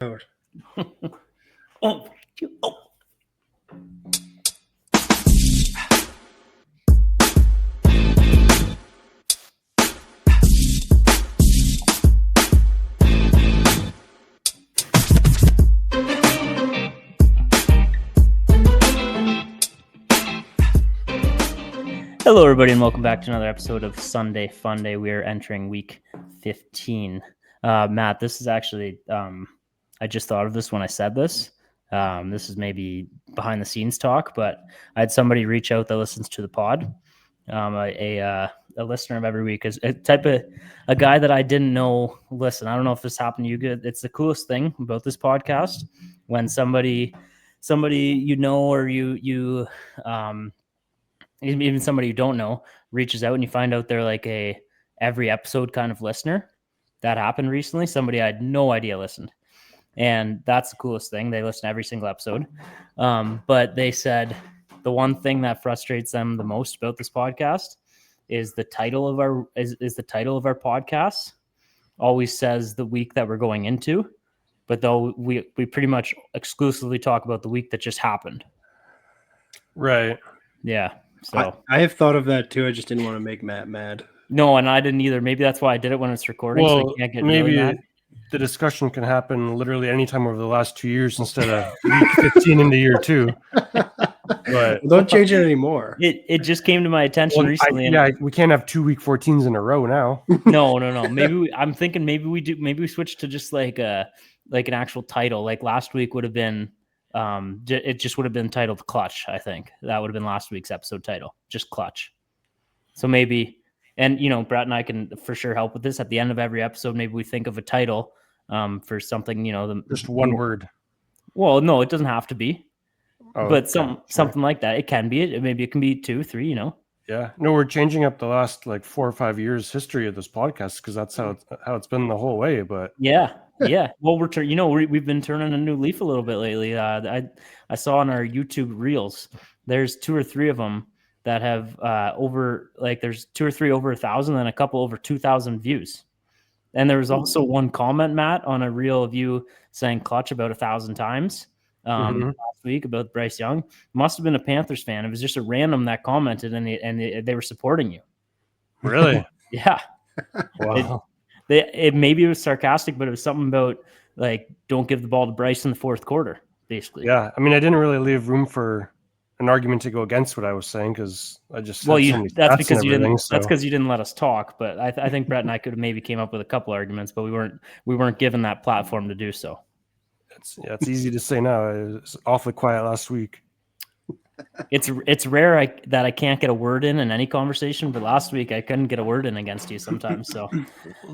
Out. Oh. Hello, everybody, and welcome back to another episode of Sunday Funday. We are entering week 15. Matt, this is actually, I just thought of this when I said this. This is maybe behind the scenes talk, but I had somebody reach out that listens to the pod. A listener of every week is a guy that I didn't know. Listen, I don't know if this happened to you. It's the coolest thing about this podcast when somebody you know, or you even somebody you don't know reaches out and you find out they're like a every episode kind of listener. That happened recently. Somebody I had no idea listened. And that's the coolest thing. They listen to every single episode. But they said the one thing that frustrates them the most about this podcast is the title of our podcast always says the week that we're going into. But though we pretty much exclusively talk about the week that just happened. Right. Yeah. So I have thought of that too. I just didn't want to make Matt mad. No, and I didn't either. Maybe that's why I did it when it's recording. Well, so I can't get maybe really mad. The discussion can happen literally anytime over the last 2 years instead of week 15 into year 2. But don't change it anymore. It just came to my attention recently. We can't have 2 week 14s in a row now. No. Maybe I'm thinking maybe we switch to just like an actual title. Like last week would have been. It just would have been titled Clutch. I think that would have been last week's episode title, just Clutch. So maybe, and Brett and I can for sure help with this. At the end of every episode, maybe we think of a title for something. Just one word. Well, no, it doesn't have to be, but something like that. It can be. Maybe it can be 2, 3. Yeah. No, we're changing up the last like 4 or 5 years history of this podcast because that's how it's been the whole way. But yeah. Well, we've been turning a new leaf a little bit lately. I saw on our YouTube reels, there's 2 or 3 of them that have there's 2 or 3 over 1,000 and a couple over 2,000 views. And there was also one comment, Matt, on a reel of you saying Clutch about 1,000 times last week about Bryce Young. Must have been a Panthers fan. It was just a random that commented, and they were supporting you. Really? Yeah. Wow. Maybe it was sarcastic, but it was something about like don't give the ball to Bryce in the fourth quarter, basically. Yeah, I mean, I didn't really leave room for an argument to go against what I was saying because I just that's because you didn't. So. That's because you didn't let us talk. But I think Brett and I could have maybe came up with a couple arguments, but we weren't given that platform to do so. It's easy to say now. It was awfully quiet last week. It's rare that I can't get a word in any conversation, but last week I couldn't get a word in against you sometimes. So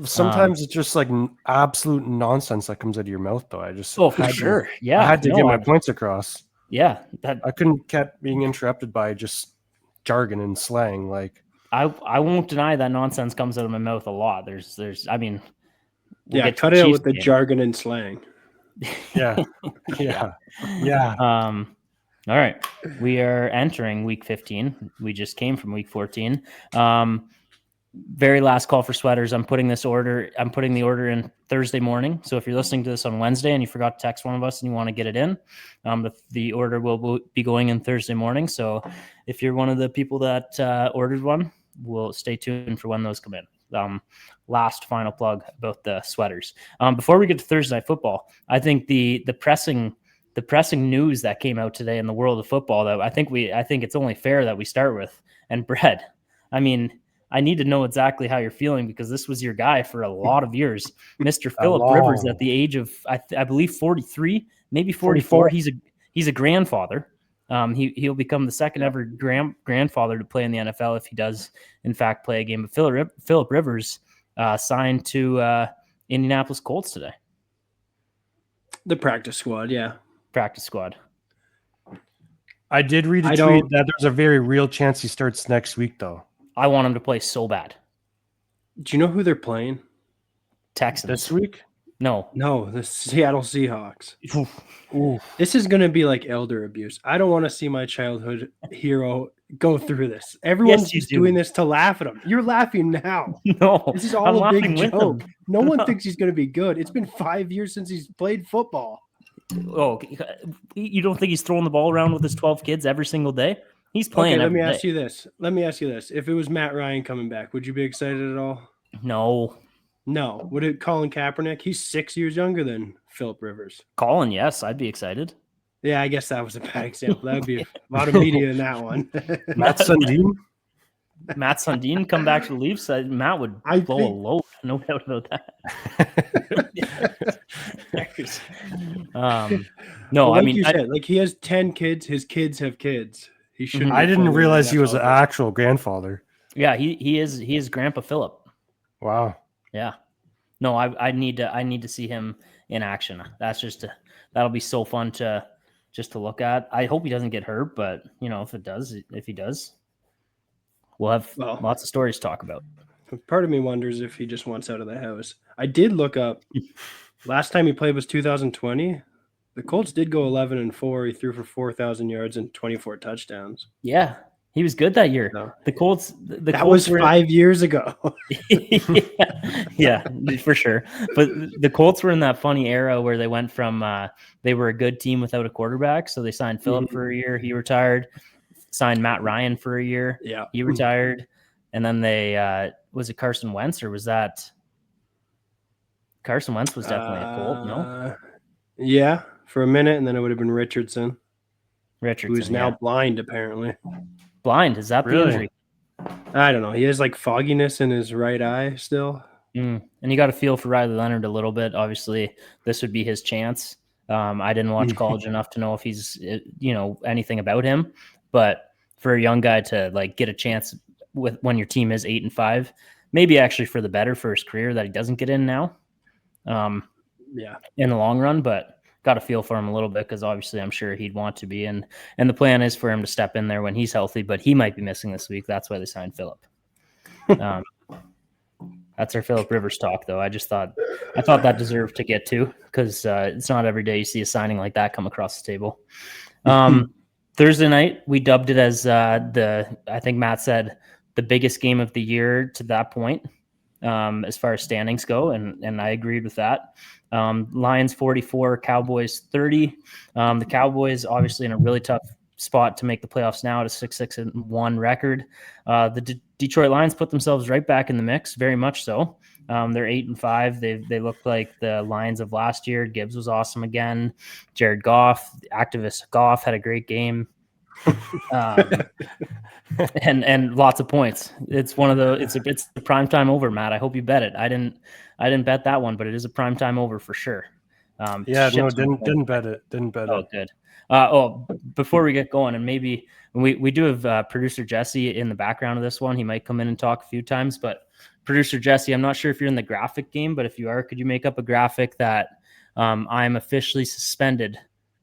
sometimes it's just like absolute nonsense that comes out of your mouth, though. I had to get my points across. Yeah, I couldn't keep being interrupted by just jargon and slang. Like I won't deny that nonsense comes out of my mouth a lot. There's I mean, cut it out with the jargon and slang. Yeah. All right. We are entering week 15. We just came from week 14. Very last call for sweaters. I'm putting the order in Thursday morning. So if you're listening to this on Wednesday and you forgot to text one of us and you want to get it in, the order will be going in Thursday morning. So if you're one of the people that ordered one, we'll stay tuned for when those come in. Last final plug about the sweaters. Before we get to Thursday Night Football, I think the pressing news that came out today in the world of football that I think it's only fair that we start with. And Brett, I mean, I need to know exactly how you're feeling because this was your guy for a lot of years, Mr. Philip Rivers, at the age of I believe 43, maybe 44. He's a grandfather. He'll become the second ever grandfather to play in the NFL if he does in fact play a game. But Philip Rivers signed to Indianapolis Colts today. The practice squad, yeah. Practice squad. I did read a tweet that there's a very real chance he starts next week, though. I want him to play so bad. Do you know who they're playing? Texans. This week? No, the Seattle Seahawks. Ooh. This is going to be like elder abuse. I don't want to see my childhood hero go through this. Everyone's Yes, you just do. doing this to laugh at him. You're laughing now. No, This is I'm all a laughing big with joke. him. No one thinks he's going to be good. It's been 5 years since he's played football. Oh, you don't think he's throwing the ball around with his 12 kids every single day? He's playing. Okay, let every me day. ask you this. If it was Matt Ryan coming back, would you be excited at all? No. Would it Colin Kaepernick? He's 6 years younger than Philip Rivers. Colin, yes, I'd be excited. Yeah, I guess that was a bad example. That would be a lot of media in that one. Matt Sundin? Matt Sundin come back to the Leafs. Matt would blow a load. No doubt about that. No, like I mean, you said, like he has 10 kids. His kids have kids. He shouldn't. I didn't realize he was an actual grandfather. Yeah, he is Grandpa Philip. Wow. Yeah. No, I need to see him in action. That'll be so fun to look at. I hope he doesn't get hurt, but if he does, we'll have lots of stories to talk about. Part of me wonders if he just wants out of the house. I did look up. Last time he played was 2020. The Colts did go 11-4. He threw for 4,000 yards and 24 touchdowns. Yeah, he was good that year. No. The Colts. That was 5 years ago. yeah, for sure. But the Colts were in that funny era where they went from they were a good team without a quarterback, so they signed Phillip for a year. He retired. Signed Matt Ryan for a year. Yeah, he retired. And then they was it Carson Wentz or was that Carson Wentz was definitely a Colt, no? Yeah, for a minute, and then it would have been Richardson. Who's now yeah. blind, apparently. Blind? Is that the injury? I don't know. He has like fogginess in his right eye still. And you got to feel for Riley Leonard a little bit. Obviously, this would be his chance. I didn't watch college enough to know if he's anything about him, but for a young guy to like get a chance when your team is 8-5, maybe actually for the better for his career that he doesn't get in now. In the long run, but got to feel for him a little bit because obviously I'm sure he'd want to be, and the plan is for him to step in there when he's healthy, but he might be missing this week. That's why they signed Phillip. That's our Philip Rivers talk, though. I thought that deserved to get to because it's not every day you see a signing like that come across the table. Thursday night, we dubbed it as I think Matt said, the biggest game of the year to that point, as far as standings go, and I agreed with that. Lions 44, Cowboys 30. The Cowboys obviously in a really tough spot to make the playoffs now at a 6-6-1 record. The Detroit Lions put themselves right back in the mix, very much so. They're 8-5. They look like the Lions of last year. Gibbs was awesome again. Jared Goff, activist Goff, had a great game. And lots of points. It's the prime time over, Matt. I hope you bet it. I didn't bet that one, but it is a prime time over for sure. Didn't bet it. Oh, good. Before we get going, and maybe we do have producer Jesse in the background of this one. He might come in and talk a few times, but producer Jesse, I'm not sure if you're in the graphic game, but if you are, could you make up a graphic that I'm officially suspended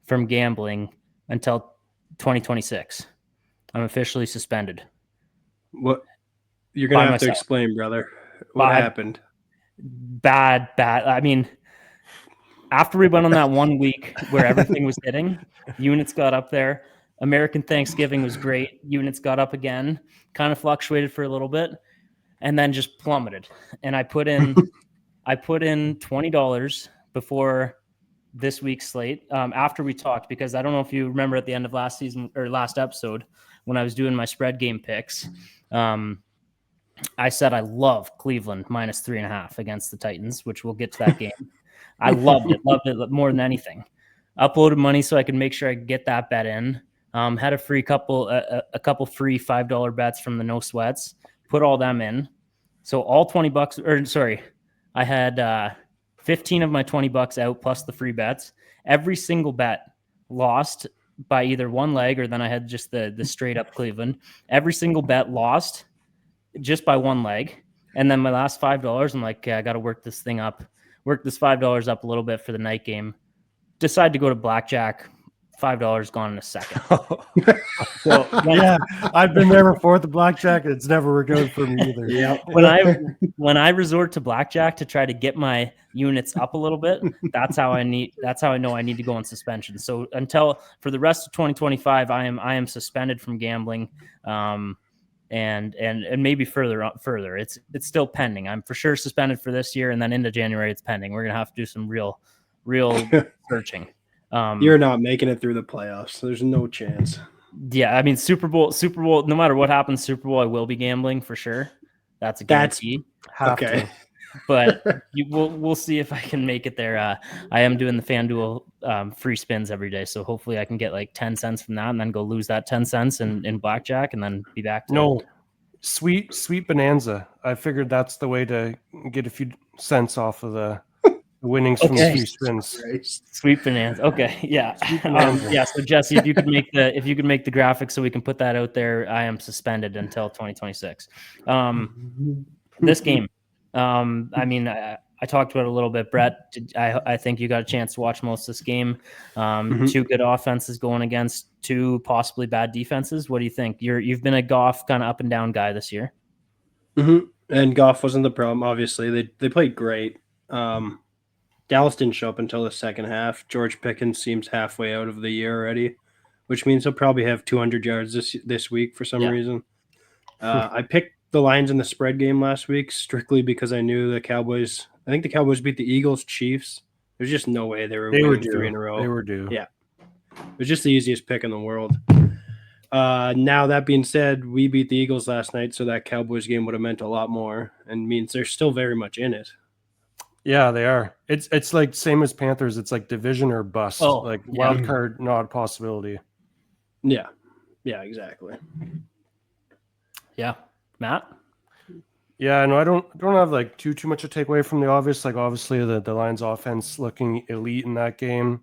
from gambling until 2026? I'm officially suspended. What? You're going to have to explain, brother. What happened? Bad. I mean, after we went on that 1 week where everything was hitting, units got up there. American Thanksgiving was great. Units got up again, kind of fluctuated for a little bit, and then just plummeted. And I put in $20 before this week's slate after we talked, because I don't know if you remember at the end of last season or last episode when I was doing my spread game picks, I said I love Cleveland -3.5 against the Titans, which we'll get to that game. I loved it more than anything. Uploaded money so I could make sure I could get that bet in. Had a free couple free $5 bets from the No Sweats. Put all them in. So all $20, I had 15 of my $20 out plus the free bets. Every single bet lost by either one leg, or then I had just the straight up Cleveland. Every single bet lost just by one leg. And then my last $5, I'm like, I got to work this thing up. Work this $5 up a little bit for the night game. Decide to go to blackjack $5 gone in a second. So Yeah, I've been there before at the blackjack, and it's never worked out for me either. Yeah. when I resort to blackjack to try to get my units up a little bit, that's how I know I need to go on suspension. So until for the rest of 2025, I am suspended from gambling. And maybe further. It's still pending. I'm for sure suspended for this year, and then into January it's pending. We're gonna have to do some real searching. You're not making it through the playoffs. There's no chance. Yeah, I mean Super Bowl. No matter what happens, Super Bowl, I will be gambling for sure. That's a guarantee. Have Okay. to. But we'll see if I can make it there. I am doing the FanDuel free spins every day, so hopefully I can get like 10 cents from that, and then go lose that 10 cents in blackjack, and then be back to No, sweet bonanza. I figured that's the way to get a few cents off of the winnings from the Okay. free spins. Sweet Bonanza. Okay, yeah, Bonanza. yeah. So Jesse, if you could make the graphic so we can put that out there, I am suspended until 2026. This game, I mean, I talked about it a little bit, Brett. I think you got a chance to watch most of this game. Two good offenses going against two possibly bad defenses. What do you think? You've been a Goff kind of up and down guy this year. And Goff wasn't the problem. Obviously, they played great. Dallas didn't show up until the second half. George Pickens seems halfway out of the year already, which means he'll probably have 200 yards this week for some reason. I picked the Lions in the spread game last week strictly because I knew the Cowboys. I think the Cowboys beat the Eagles, Chiefs. There's just no way they were winning due. 3 in a row. They were due. Yeah. It was just the easiest pick in the world. Now, that being said, we beat the Eagles last night, so that Cowboys game would have meant a lot more and means they're still very much in it. Yeah, they are. It's like same as Panthers. It's like division or bust. Oh, like yeah. wild card, not a possibility. Yeah. Yeah, exactly. Yeah, Matt. Yeah, no, I don't have like too much to take away from the obvious. Like obviously the Lions offense looking elite in that game.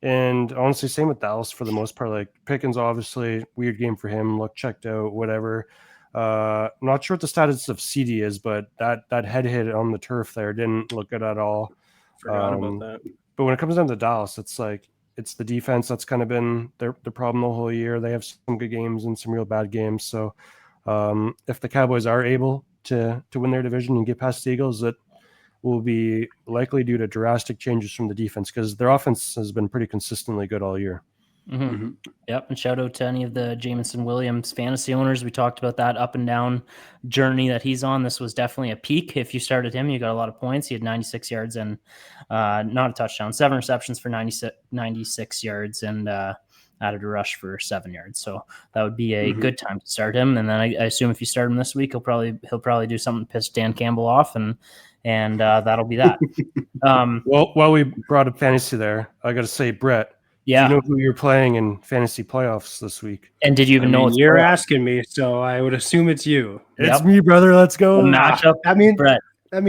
And honestly, same with Dallas for the most part. Like Pickens, obviously, weird game for him. Look checked out, whatever. Not sure what the status of CD is, but that head hit on the turf there didn't look good at all. Forgot about that. But when it comes down to Dallas, it's like it's the defense that's kind of been their problem the whole year. They have some good games and some real bad games. So if the Cowboys are able to win their division and get past the Eagles, it will be likely due to drastic changes from the defense because their offense has been pretty consistently good all year. Yep, and shout out to any of the Jameson Williams fantasy owners. We talked about that up and down journey that he's on. This was definitely a peak. If you started him, you got a lot of points. He had 96 yards and not a touchdown, 7 receptions for 96 yards and added a rush for 7 yards. So that would be a good time to start him. And then I assume if you start him this week, he'll probably do something to piss Dan Campbell off, and that'll be that. Well, while we brought up fantasy there, I got to say, Brett. Yeah. Do you know who you're playing in fantasy playoffs this week? And did you even know it's you're Brett? asking me, so I would assume it's you. It's me, brother. Let's go. The matchup? Brett. I'm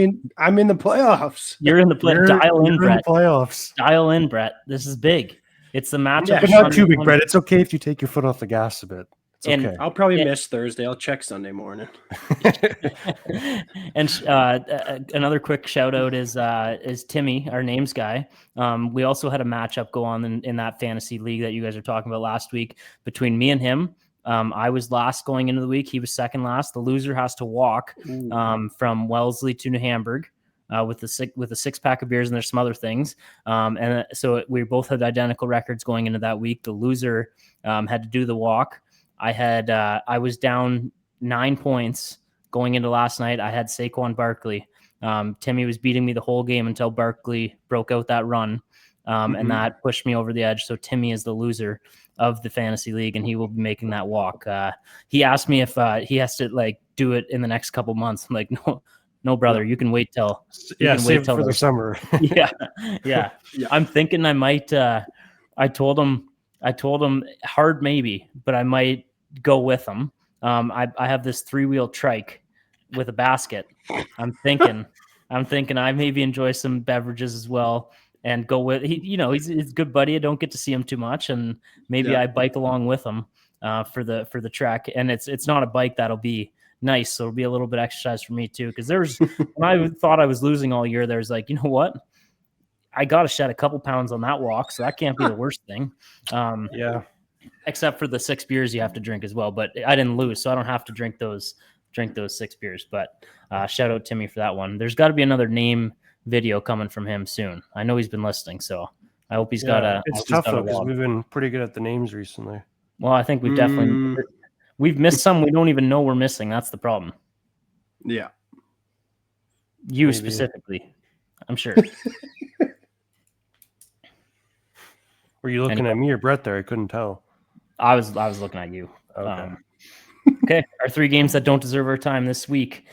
in the playoffs. You're in the play. Dial in, you're Brett. in the playoffs. Dial in, Brett. This is big. It's the matchup. Yeah, But not too big, Brett. It's okay if you take your foot off the gas a bit. It's And- okay. I'll probably miss Thursday. I'll check Sunday morning. And another quick shout out is Timmy, our names guy. We also had a matchup go on in that fantasy league that you guys are talking about last week between me and him. I was last going into the week. He was second last. The loser has to walk from Wellesley to New Hamburg with a 6-pack of beers, and there's some other things. And so we both had identical records going into that week. The loser had to do the walk. I was down 9 points going into last night. I had Saquon Barkley. Timmy was beating me the whole game until Barkley broke out that run. And that pushed me over the edge. So Timmy is the loser of the fantasy league, and he will be making that walk. He asked me if he has to do it in the next couple months. I'm like, no, brother, you can wait till save it for the summer. yeah. I'm thinking I might. I told him hard maybe, but I might go with him. I have this 3-wheel trike with a basket. I'm thinking I maybe enjoy some beverages as well and go with he's a good buddy. I don't get to see him too much, and maybe I bike along with him for the trek. And it's not a bike that'll be nice, so it'll be a little bit exercise for me too. Because when I thought I was losing all year, there's you know what? I got to shed a couple pounds on that walk, so that can't be the worst thing. Yeah. Except for the 6 beers you have to drink as well. But I didn't lose, so I don't have to drink those 6 beers. But shout out Timmy for that one. There's got to be another name video coming from him soon. I know he's been listening, so I hope he's got a. It's tough though because we've been pretty good at the names recently. Well, I think we've definitely we've missed some we don't even know we're missing. That's the problem. Yeah. You specifically, I'm sure. Were you looking at me or Brett there? I couldn't tell. I was looking at you. Okay. Okay, our 3 games that don't deserve our time this week.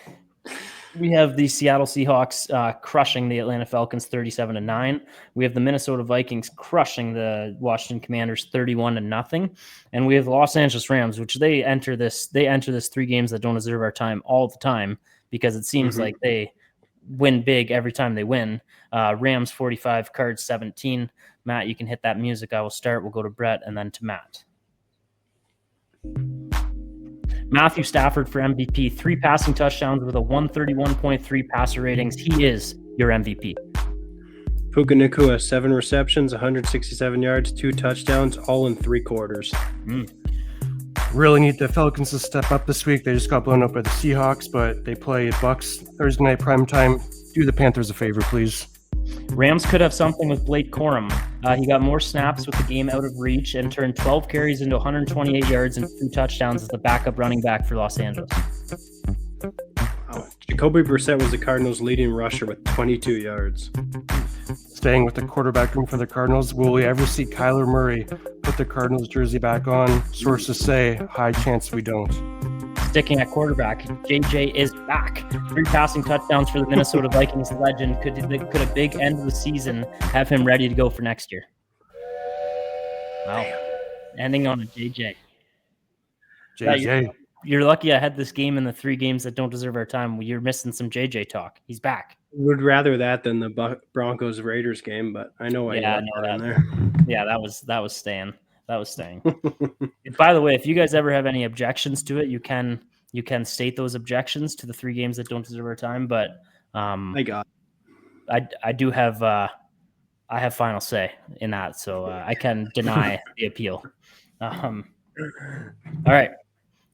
We have the Seattle Seahawks crushing the Atlanta Falcons 37-9. We have the Minnesota Vikings crushing the Washington Commanders 31-0. And we have the Los Angeles Rams, which they enter this 3 games that don't deserve our time all the time because it seems like they win big every time they win. Rams 45, Cards 17. Matt, you can hit that music. I will start. We'll go to Brett and then to Matt. Matthew Stafford for MVP, 3 passing touchdowns with a 131.3 passer ratings. He is your MVP. Puka Nacua, 7 receptions, 167 yards, 2 touchdowns, all in 3 quarters. Really need the Falcons to step up this week. They just got blown up by the Seahawks, but they play Bucks Thursday night primetime. Do the Panthers a favor, please. Rams could have something with Blake Corum. He got more snaps with the game out of reach and turned 12 carries into 128 yards and 2 touchdowns as the backup running back for Los Angeles. Wow. Jacoby Brissett was the Cardinals' leading rusher with 22 yards. Staying with the quarterback room for the Cardinals, will we ever see Kyler Murray put the Cardinals jersey back on? Sources say, high chance we don't. Sticking at quarterback, JJ is back. 3 passing touchdowns for the Minnesota Vikings legend. Could a big end of the season have him ready to go for next year? Wow. Ending on a JJ. JJ. You're lucky I had this game in the 3 games that don't deserve our time. You're missing some JJ talk. He's back. Would rather that than the Broncos Raiders game, but I know why you got that in there. Yeah, that was staying. That was staying. By the way, if you guys ever have any objections to it, you can state those objections to the 3 games that don't deserve our time. But I do have I have final say in that, so I can deny the appeal. All right,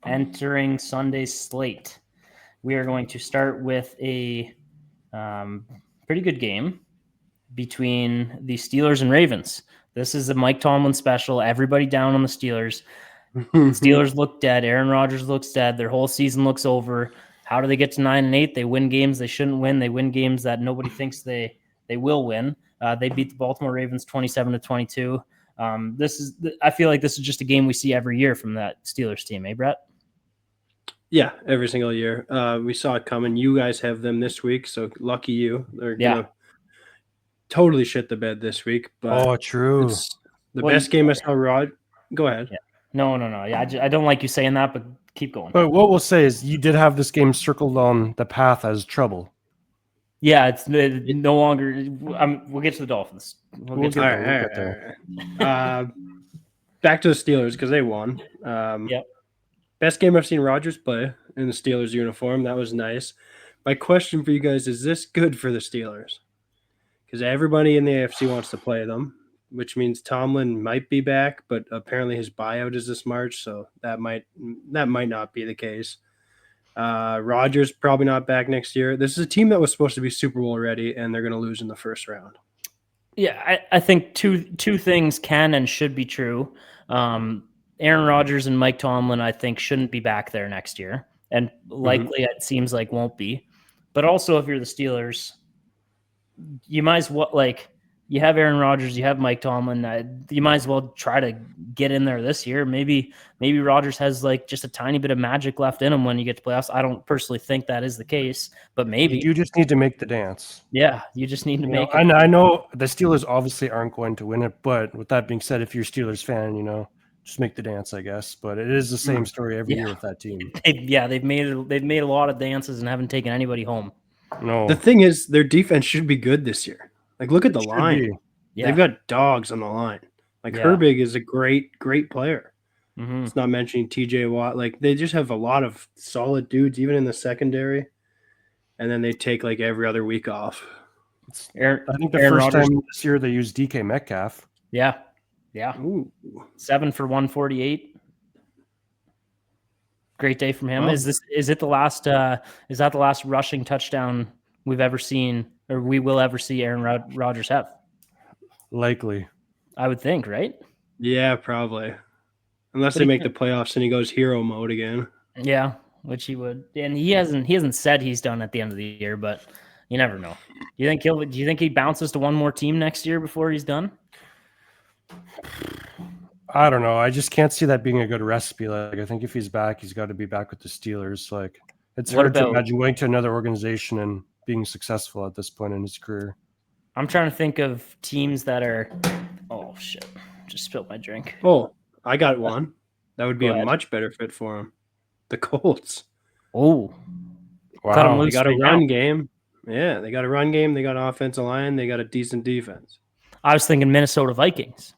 entering Sunday's slate, we are going to start with a pretty good game between the Steelers and Ravens. This is a Mike Tomlin special. Everybody down on the Steelers. Steelers look dead. Aaron Rodgers looks dead. Their whole season looks over. How do they get to 9-8? They win games they shouldn't win. They win games that nobody thinks they will win. They beat the Baltimore Ravens 27-22. I feel like this is just a game we see every year from that Steelers team, eh, Brett? Yeah, every single year. We saw it coming. You guys have them this week, so lucky you. They're gonna totally shit the bed this week. But true. It's the best game I saw. Rod, go ahead. Yeah. No. Yeah, I don't like you saying that, but keep going. But what we'll say is you did have this game circled on the path as trouble. Yeah, it's no longer. We'll get to the Dolphins. We'll get there. Back to the Steelers because they won. Yep. Best game I've seen Rodgers play in the Steelers uniform. That was nice. My question for you guys is this good for the Steelers? Because everybody in the AFC wants to play them, which means Tomlin might be back, but apparently his buyout is this March, so that might not be the case. Rodgers probably not back next year. This is a team that was supposed to be Super Bowl ready, and they're going to lose in the first round. Yeah, I think two things can and should be true. Aaron Rodgers and Mike Tomlin, I think, shouldn't be back there next year, and likely it seems like won't be. But also, if you're the Steelers, you might as well, you have Aaron Rodgers, you have Mike Tomlin. You might as well try to get in there this year. Maybe Rodgers has just a tiny bit of magic left in him when you get to playoffs. I don't personally think that is the case, but maybe you just need to make the dance. Yeah, you just need to make it. I know the Steelers obviously aren't going to win it, but with that being said, if you're a Steelers fan, just make the dance, I guess. But it is the same story every year with that team. They've made a lot of dances and haven't taken anybody home. No, the thing is, their defense should be good this year. Look at the line. Yeah. They've got dogs on the line. Herbig is a great player. Mm-hmm. It's not mentioning TJ Watt. They just have a lot of solid dudes, even in the secondary. And then they take every other week off. I think the Aaron first Rodgers- time this year they used DK Metcalf. Yeah. Ooh. 7 for 148. Great day from him. Well- Is it the last is that the last rushing touchdown we've ever seen or we will ever see Aaron Rodgers have? Likely. I would think, right? Yeah, probably. Unless But they he make can't- the playoffs and he goes hero mode again. Yeah, which he would. And he hasn't said he's done at the end of the year, but you never know. Do you think he bounces to one more team next year before he's done? I don't know. I just can't see that being a good recipe. Like, I think if he's back, he's got to be back with the Steelers. Like, it's What hard to about- imagine going to another organization and being successful at this point in his career. I'm trying to think of teams that are. Oh shit! Just spilled my drink. Oh, I got one. That would be Go a ahead. much better fit for him. The Colts. Oh, Cut him Wow. loose. They got a right run now. game. Yeah, they got a run game. They got an offensive line. They got a decent defense. I was thinking Minnesota Vikings.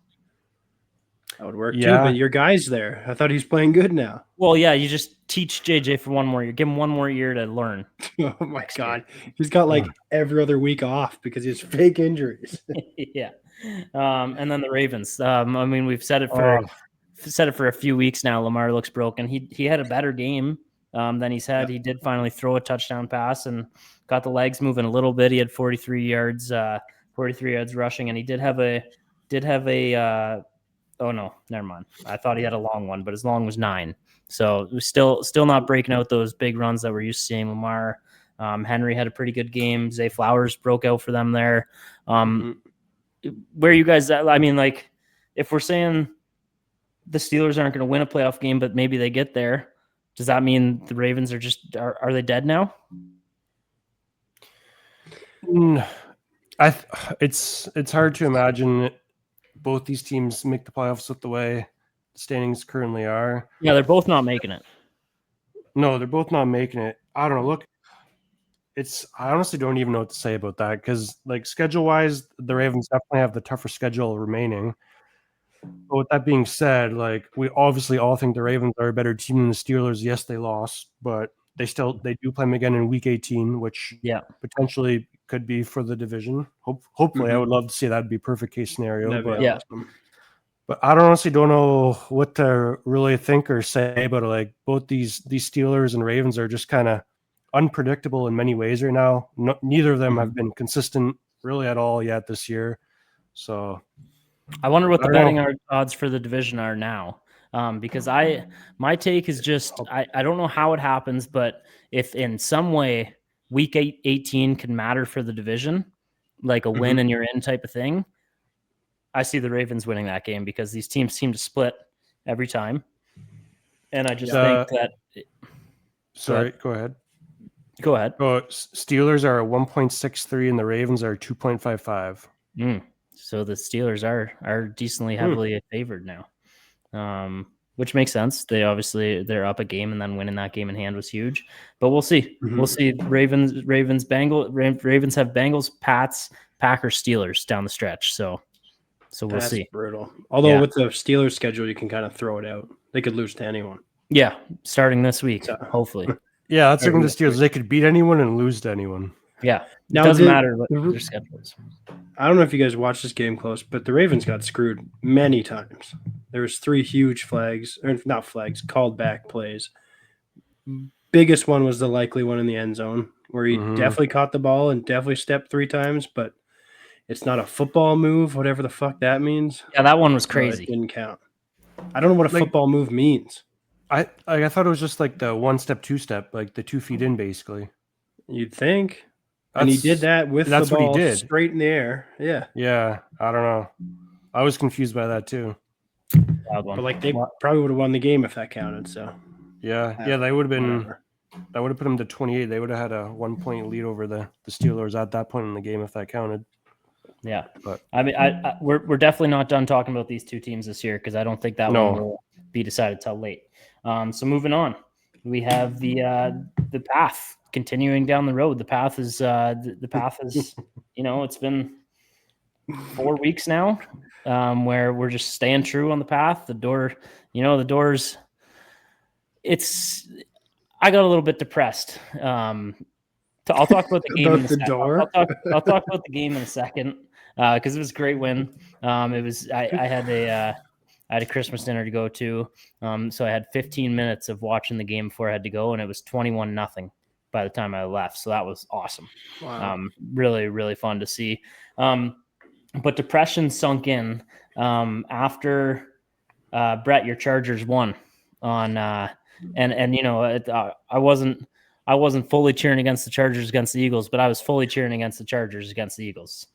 That would work Yeah. too. But your guy's there. I thought he's playing good now. Well, yeah, you just teach JJ for one more year. Give him one more year to learn. Oh my god, he's got like every other week off because he has fake injuries. Yeah. And then the Ravens. I mean, we've said it for a few weeks now. Lamar looks broken. He had a better game than he's had. He did finally throw a touchdown pass and got the legs moving a little bit. He had 43 yards rushing, and he did have a oh no, never mind. I thought he had a long one, but his long was 9. So it was still not breaking out those big runs that we're used to seeing. Lamar, Henry had a pretty good game. Zay Flowers broke out for them there. Where you guys at? I mean, like, if we're saying the Steelers aren't going to win a playoff game, but maybe they get there, does that mean the Ravens are they dead now? It's hard to imagine both these teams make the playoffs with the way the standings currently are. Yeah, they're both not making it. No, they're both not making it. I don't know. Look, I honestly don't even know what to say about that because, like, schedule wise, the Ravens definitely have the tougher schedule remaining. But with that being said, like, we obviously all think the Ravens are a better team than the Steelers. Yes, they lost, but they do play them again in Week 18, which potentially could be for the division. Hopefully, I would love to see that be perfect case scenario. That'd be But, awesome. but I honestly don't know what to really think or say about it. Like, both these Steelers and Ravens are just kind of unpredictable in many ways right now. Neither of them have been consistent really at all yet this year. So I wonder what the I don't betting odds for the division are now. Because my take is just I don't know how it happens, but if in some way Week 18 can matter for the division, like a win and you're in type of thing, I see the Ravens winning that game because these teams seem to split every time, and I just think that. sorry, go ahead. Go ahead. Oh, Steelers are 1.63 and the Ravens are 2.55. So the Steelers are decently heavily favored now, which makes sense. They're up a game, and then winning that game in hand was huge. But we'll see. We'll see. Ravens have Bengals, Pats, Packers, Steelers down the stretch. So we'll That's see. brutal. Although with the Steelers schedule, you can kind of throw it out. They could lose to anyone. Yeah, starting this week, hopefully. Yeah, that's looking at the Steelers. They could beat anyone and lose to anyone. Yeah, Now, it doesn't matter what their schedule is. I don't know if you guys watched this game close, but the Ravens got screwed many times. There was 3 huge flags, or not flags, called back plays. Biggest one was the likely one in the end zone, where he definitely caught the ball and definitely stepped 3 times, but it's not a football move, whatever the fuck that means. Yeah, that one was So crazy. it didn't count. I don't know what a football move means. I thought it was just like the 1-step, 2-step, like the 2 feet in, basically. You'd think. And he did that with the that's what he ball did. straight in the air. Yeah. Yeah, I don't know. I was confused by that too. Wild one. But like they probably would have won the game if that counted. So Yeah, they would have been. whatever. That would have put them to 28. They would have had a 1-point lead over the Steelers at that point in the game if that counted. Yeah, But I mean, we're definitely not done talking about these 2 teams this year because I don't think that one will be decided till late. So moving on, we have the path continuing down the road. The path is it's been 4 weeks now where we're just staying true on the path. The doors. I got a little bit depressed to I'll talk about the game About in a the second. door? I'll talk about the game in a second because it was a great win. It was I had a Christmas dinner to go to, so I had 15 minutes of watching the game before I had to go, and it was 21-0 by the time I left. So that was awesome. Wow. Really, really fun to see. But depression sunk in after Brett, your Chargers won on, and you know I wasn't fully cheering against the Chargers against the Eagles, but I was fully cheering against the Chargers against the Eagles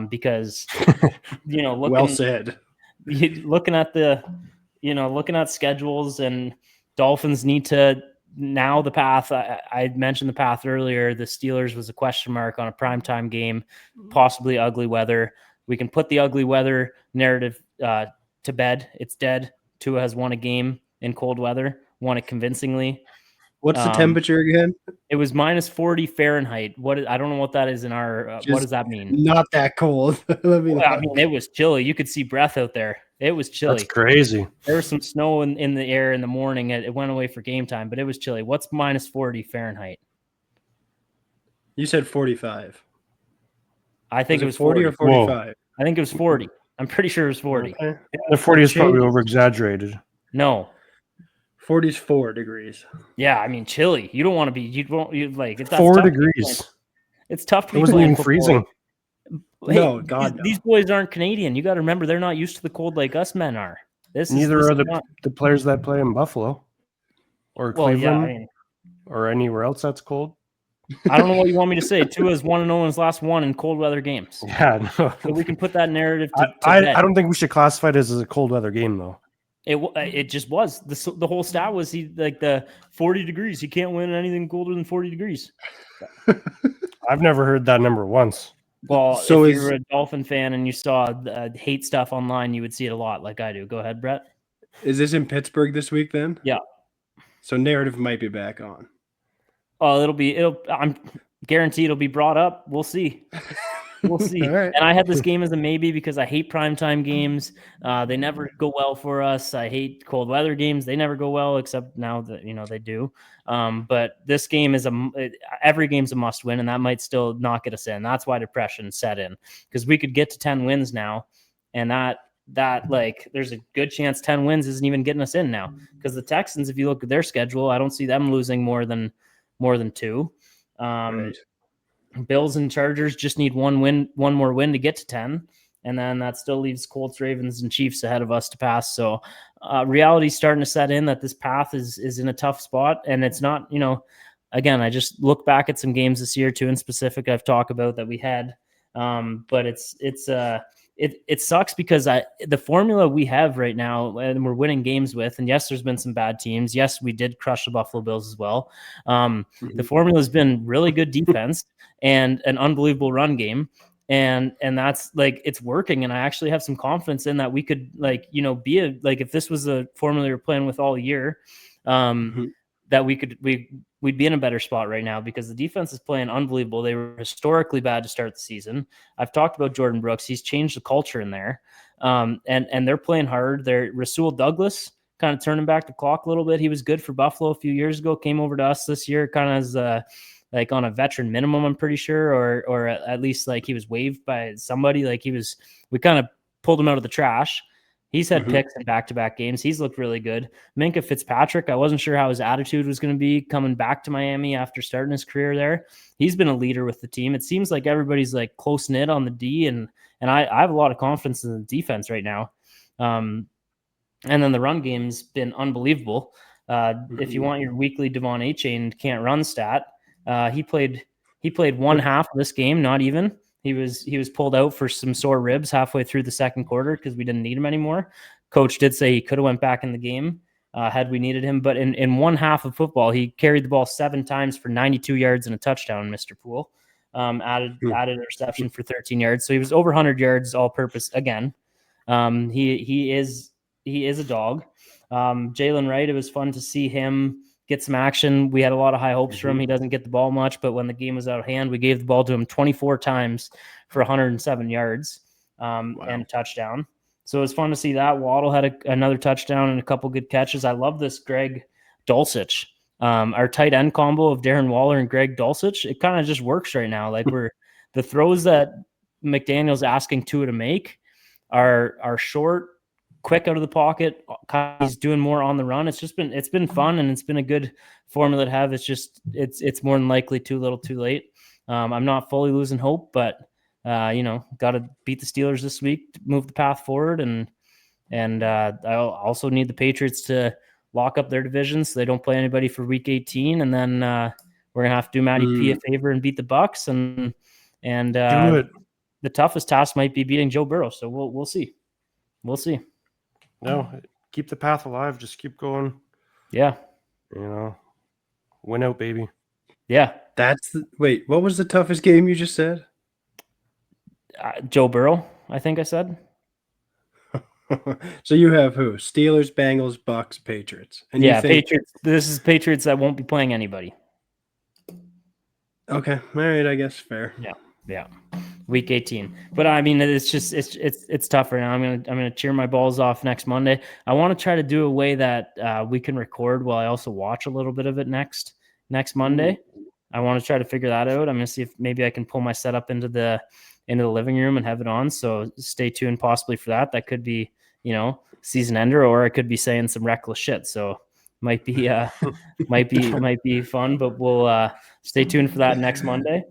because you know Well said. looking at schedules, and Dolphins need to now the path. I mentioned the path earlier. The Steelers was a question mark on a primetime game, possibly ugly weather. We can put the ugly weather narrative to bed. It's dead. Tua has won a game in cold weather, won it convincingly. What's the temperature again? It was minus 40 Fahrenheit. I don't know what that is in our. What does that mean? Not that cold. Let me I mean, it was chilly. You could see breath out there. It was chilly. That's crazy. There was some snow in the air in the morning. It went away for game time, but it was chilly. What's minus 40 Fahrenheit? You said 45. I think it was 40 or 45. I think it was 40. I'm pretty sure it was 40. Okay. The 40 is probably over exaggerated. No. 40 is 4 degrees. Yeah, I mean chilly. You don't want to be. You like it's 4 degrees. It's tough to be It wasn't playing even football. freezing. Hey, No, God, no. these boys aren't Canadian. You got to remember they're not used to the cold like us men are. Neither are the players that play in Buffalo or Cleveland yeah, I mean, or anywhere else that's cold. I don't know what you want me to say. Tua's 1-0 in his last one in cold weather games. Yeah, no. So we can put that narrative to I bed. don't think we should classify it as a cold weather game though. It just was. The whole stat was he like the 40 degrees. He can't win anything colder than 40 degrees. I've never heard that number once. Well, So if you're a Dolphin fan and you saw hate stuff online, you would see it a lot like I do. Go ahead, Brett. Is this in Pittsburgh this week then? Yeah. So narrative might be back on. Oh, I'm guaranteed it'll be brought up. We'll see. We'll see. All right. And I had this game as a maybe because I hate primetime games. They never go well for us. I hate cold weather games. They never go well, except now that they do. But this game is every game's a must win, and that might still not get us in. That's why depression set in, because we could get to 10 wins now, and that like there's a good chance 10 wins isn't even getting us in now. Because the Texans, if you look at their schedule, I don't see them losing more than 2. Right. Bills and Chargers just need one more win to get to 10. And then that still leaves Colts, Ravens, and Chiefs ahead of us to pass. So reality's starting to set in that this path is in a tough spot. And it's not, again, I just look back at some games this year too, in specific I've talked about that we had. But it sucks because the formula we have right now and we're winning games with, and yes, there's been some bad teams. Yes, we did crush the Buffalo Bills as well. The formula has been really good defense and an unbelievable run game. And that's like, it's working. And I actually have some confidence in that we could be if this was a formula you're playing with all year, that we'd be in a better spot right now because the defense is playing unbelievable. They were historically bad to start the season. I've talked about Jordan Brooks. He's changed the culture in there. And they're playing hard. Rasul Douglas kind of turning back the clock a little bit. He was good for Buffalo a few years ago, came over to us this year, kind of as like on a veteran minimum, I'm pretty sure, or at least like he was waived by somebody. We kind of pulled him out of the trash. He's had picks in back-to-back games. He's looked really good. Minkah Fitzpatrick, I wasn't sure how his attitude was going to be coming back to Miami after starting his career there. He's been a leader with the team. It seems like everybody's like close-knit on the D, and I have a lot of confidence in the defense right now. And then the run game's been unbelievable. If you want your weekly Devon Achane can't run stat, he played one half of this game, not even. He was pulled out for some sore ribs halfway through the second quarter because we didn't need him anymore. Coach did say he could have went back in the game had we needed him. But in one half of football, he carried the ball 7 times for 92 yards and a touchdown, Mr. Poole. Added a reception for 13 yards. So he was over 100 yards all purpose again. He is a dog. Jalen Wright, it was fun to see him get some action. We had a lot of high hopes for him. He doesn't get the ball much, but when the game was out of hand, we gave the ball to him 24 times for 107 yards and a touchdown. So it was fun to see that. Waddle had another touchdown and a couple good catches. I love this Greg Dulcich. Our tight end combo of Darren Waller and Greg Dulcich, it kind of just works right now. Like the throws that McDaniel's asking Tua to make are short, quick out of the pocket. He's doing more on the run. It's been fun, and it's been a good formula to have. It's more than likely too little, too late. I'm not fully losing hope, but got to beat the Steelers this week to move the path forward, and I also need the Patriots to lock up their division so they don't play anybody for Week 18, and then we're gonna have to do Matty P a favor and beat the Bucks, and Do it. the toughest task might be beating Joe Burrow. So we'll see. We'll see. No, keep the path alive. Just keep going. Yeah. Win out, baby. Yeah. Wait, what was the toughest game you just said? Joe Burrow, I think I said. So you have who? Steelers, Bengals, Bucks, Patriots. And yeah, Patriots. This is Patriots that won't be playing anybody. Okay. All right, I guess fair. Yeah. Week 18. But I mean, it's just it's tough right now. I'm gonna cheer my balls off next Monday. I want to try to do a way that we can record while I also watch a little bit of it next Monday. I want to try to figure that out. I'm gonna see if maybe I can pull my setup into the living room and have it on. So stay tuned possibly for that. That could be, season ender, or I could be saying some reckless shit. So might be fun, but we'll stay tuned for that next Monday.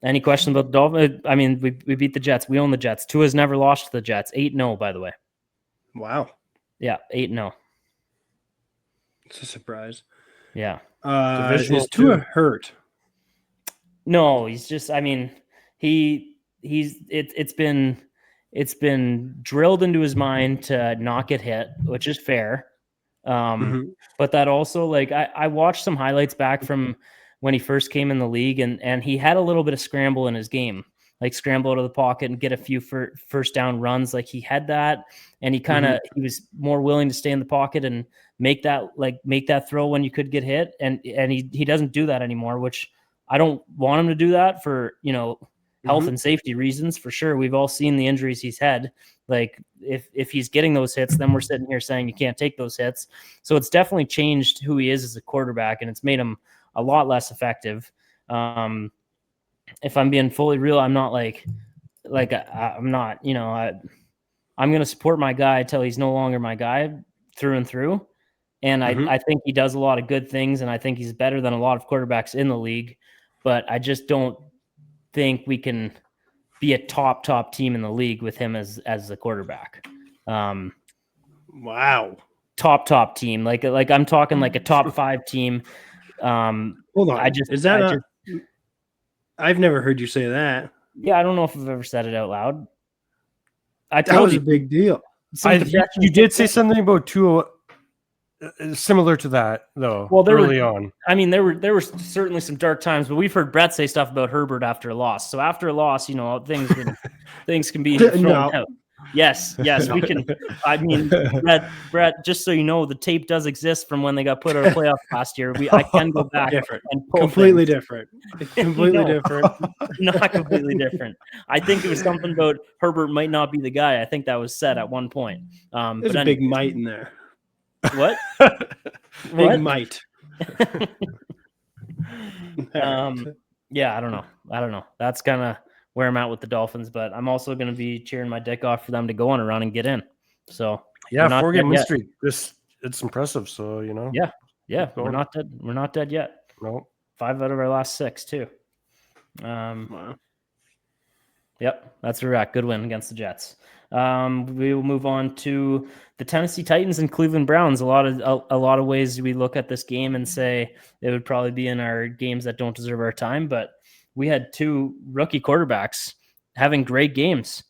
Any questions about the Dolphins? I mean, we beat the Jets. We own the Jets. Tua's never lost to the Jets. 8-0, by the way. Wow. Yeah, 8-0. It's a surprise. Yeah. Is Tua hurt? No, he's just. I mean, it's been drilled into his mind to not get hit, which is fair. But that also, like, I watched some highlights back from when he first came in the league, and he had a little bit of scramble in his game, like scramble out of the pocket and get a few first down runs. Like he had that, and he was more willing to stay in the pocket and make that throw when you could get hit. And he doesn't do that anymore, which I don't want him to do that for, health and safety reasons, for sure. We've all seen the injuries he's had. Like if he's getting those hits, then we're sitting here saying you can't take those hits. So it's definitely changed who he is as a quarterback, and it's made him a lot less effective. If I'm being fully real, I'm not I'm not, I'm going to support my guy until he's no longer my guy through and through. And I think he does a lot of good things, and I think he's better than a lot of quarterbacks in the league, but I just don't think we can be a top team in the league with him as the quarterback. Wow. Top team. Like I'm talking like a top 5 team. Hold on. I've never heard you say that. Yeah, I don't know if I've ever said it out loud. That was a big deal. You did say something about Tua similar to that, though. Well, early on. I mean, there were certainly some dark times, but we've heard Brett say stuff about Herbert after a loss. So after a loss, things can be thrown out. Yes, we can. I mean, Brett, just so you know, the tape does exist from when they got put out of playoff last year. I can go back and pull completely things. Different. Completely different. Not completely different. I think it was something about Herbert might not be the guy. I think that was said at one point. There's a big might in there. What? Big might. Yeah, I don't know. That's kind of where I'm at with the Dolphins, but I'm also going to be cheering my dick off for them to go on a run and get in. So yeah, 4-game win streak. It's impressive. So yeah, we're not dead. We're not dead yet. No, 5 out of our last 6 too. Wow. Yep, that's where we're at. Good win against the Jets. We will move on to the Tennessee Titans and Cleveland Browns. A lot of ways we look at this game and say it would probably be in our games that don't deserve our time, but we had 2 rookie quarterbacks having great games.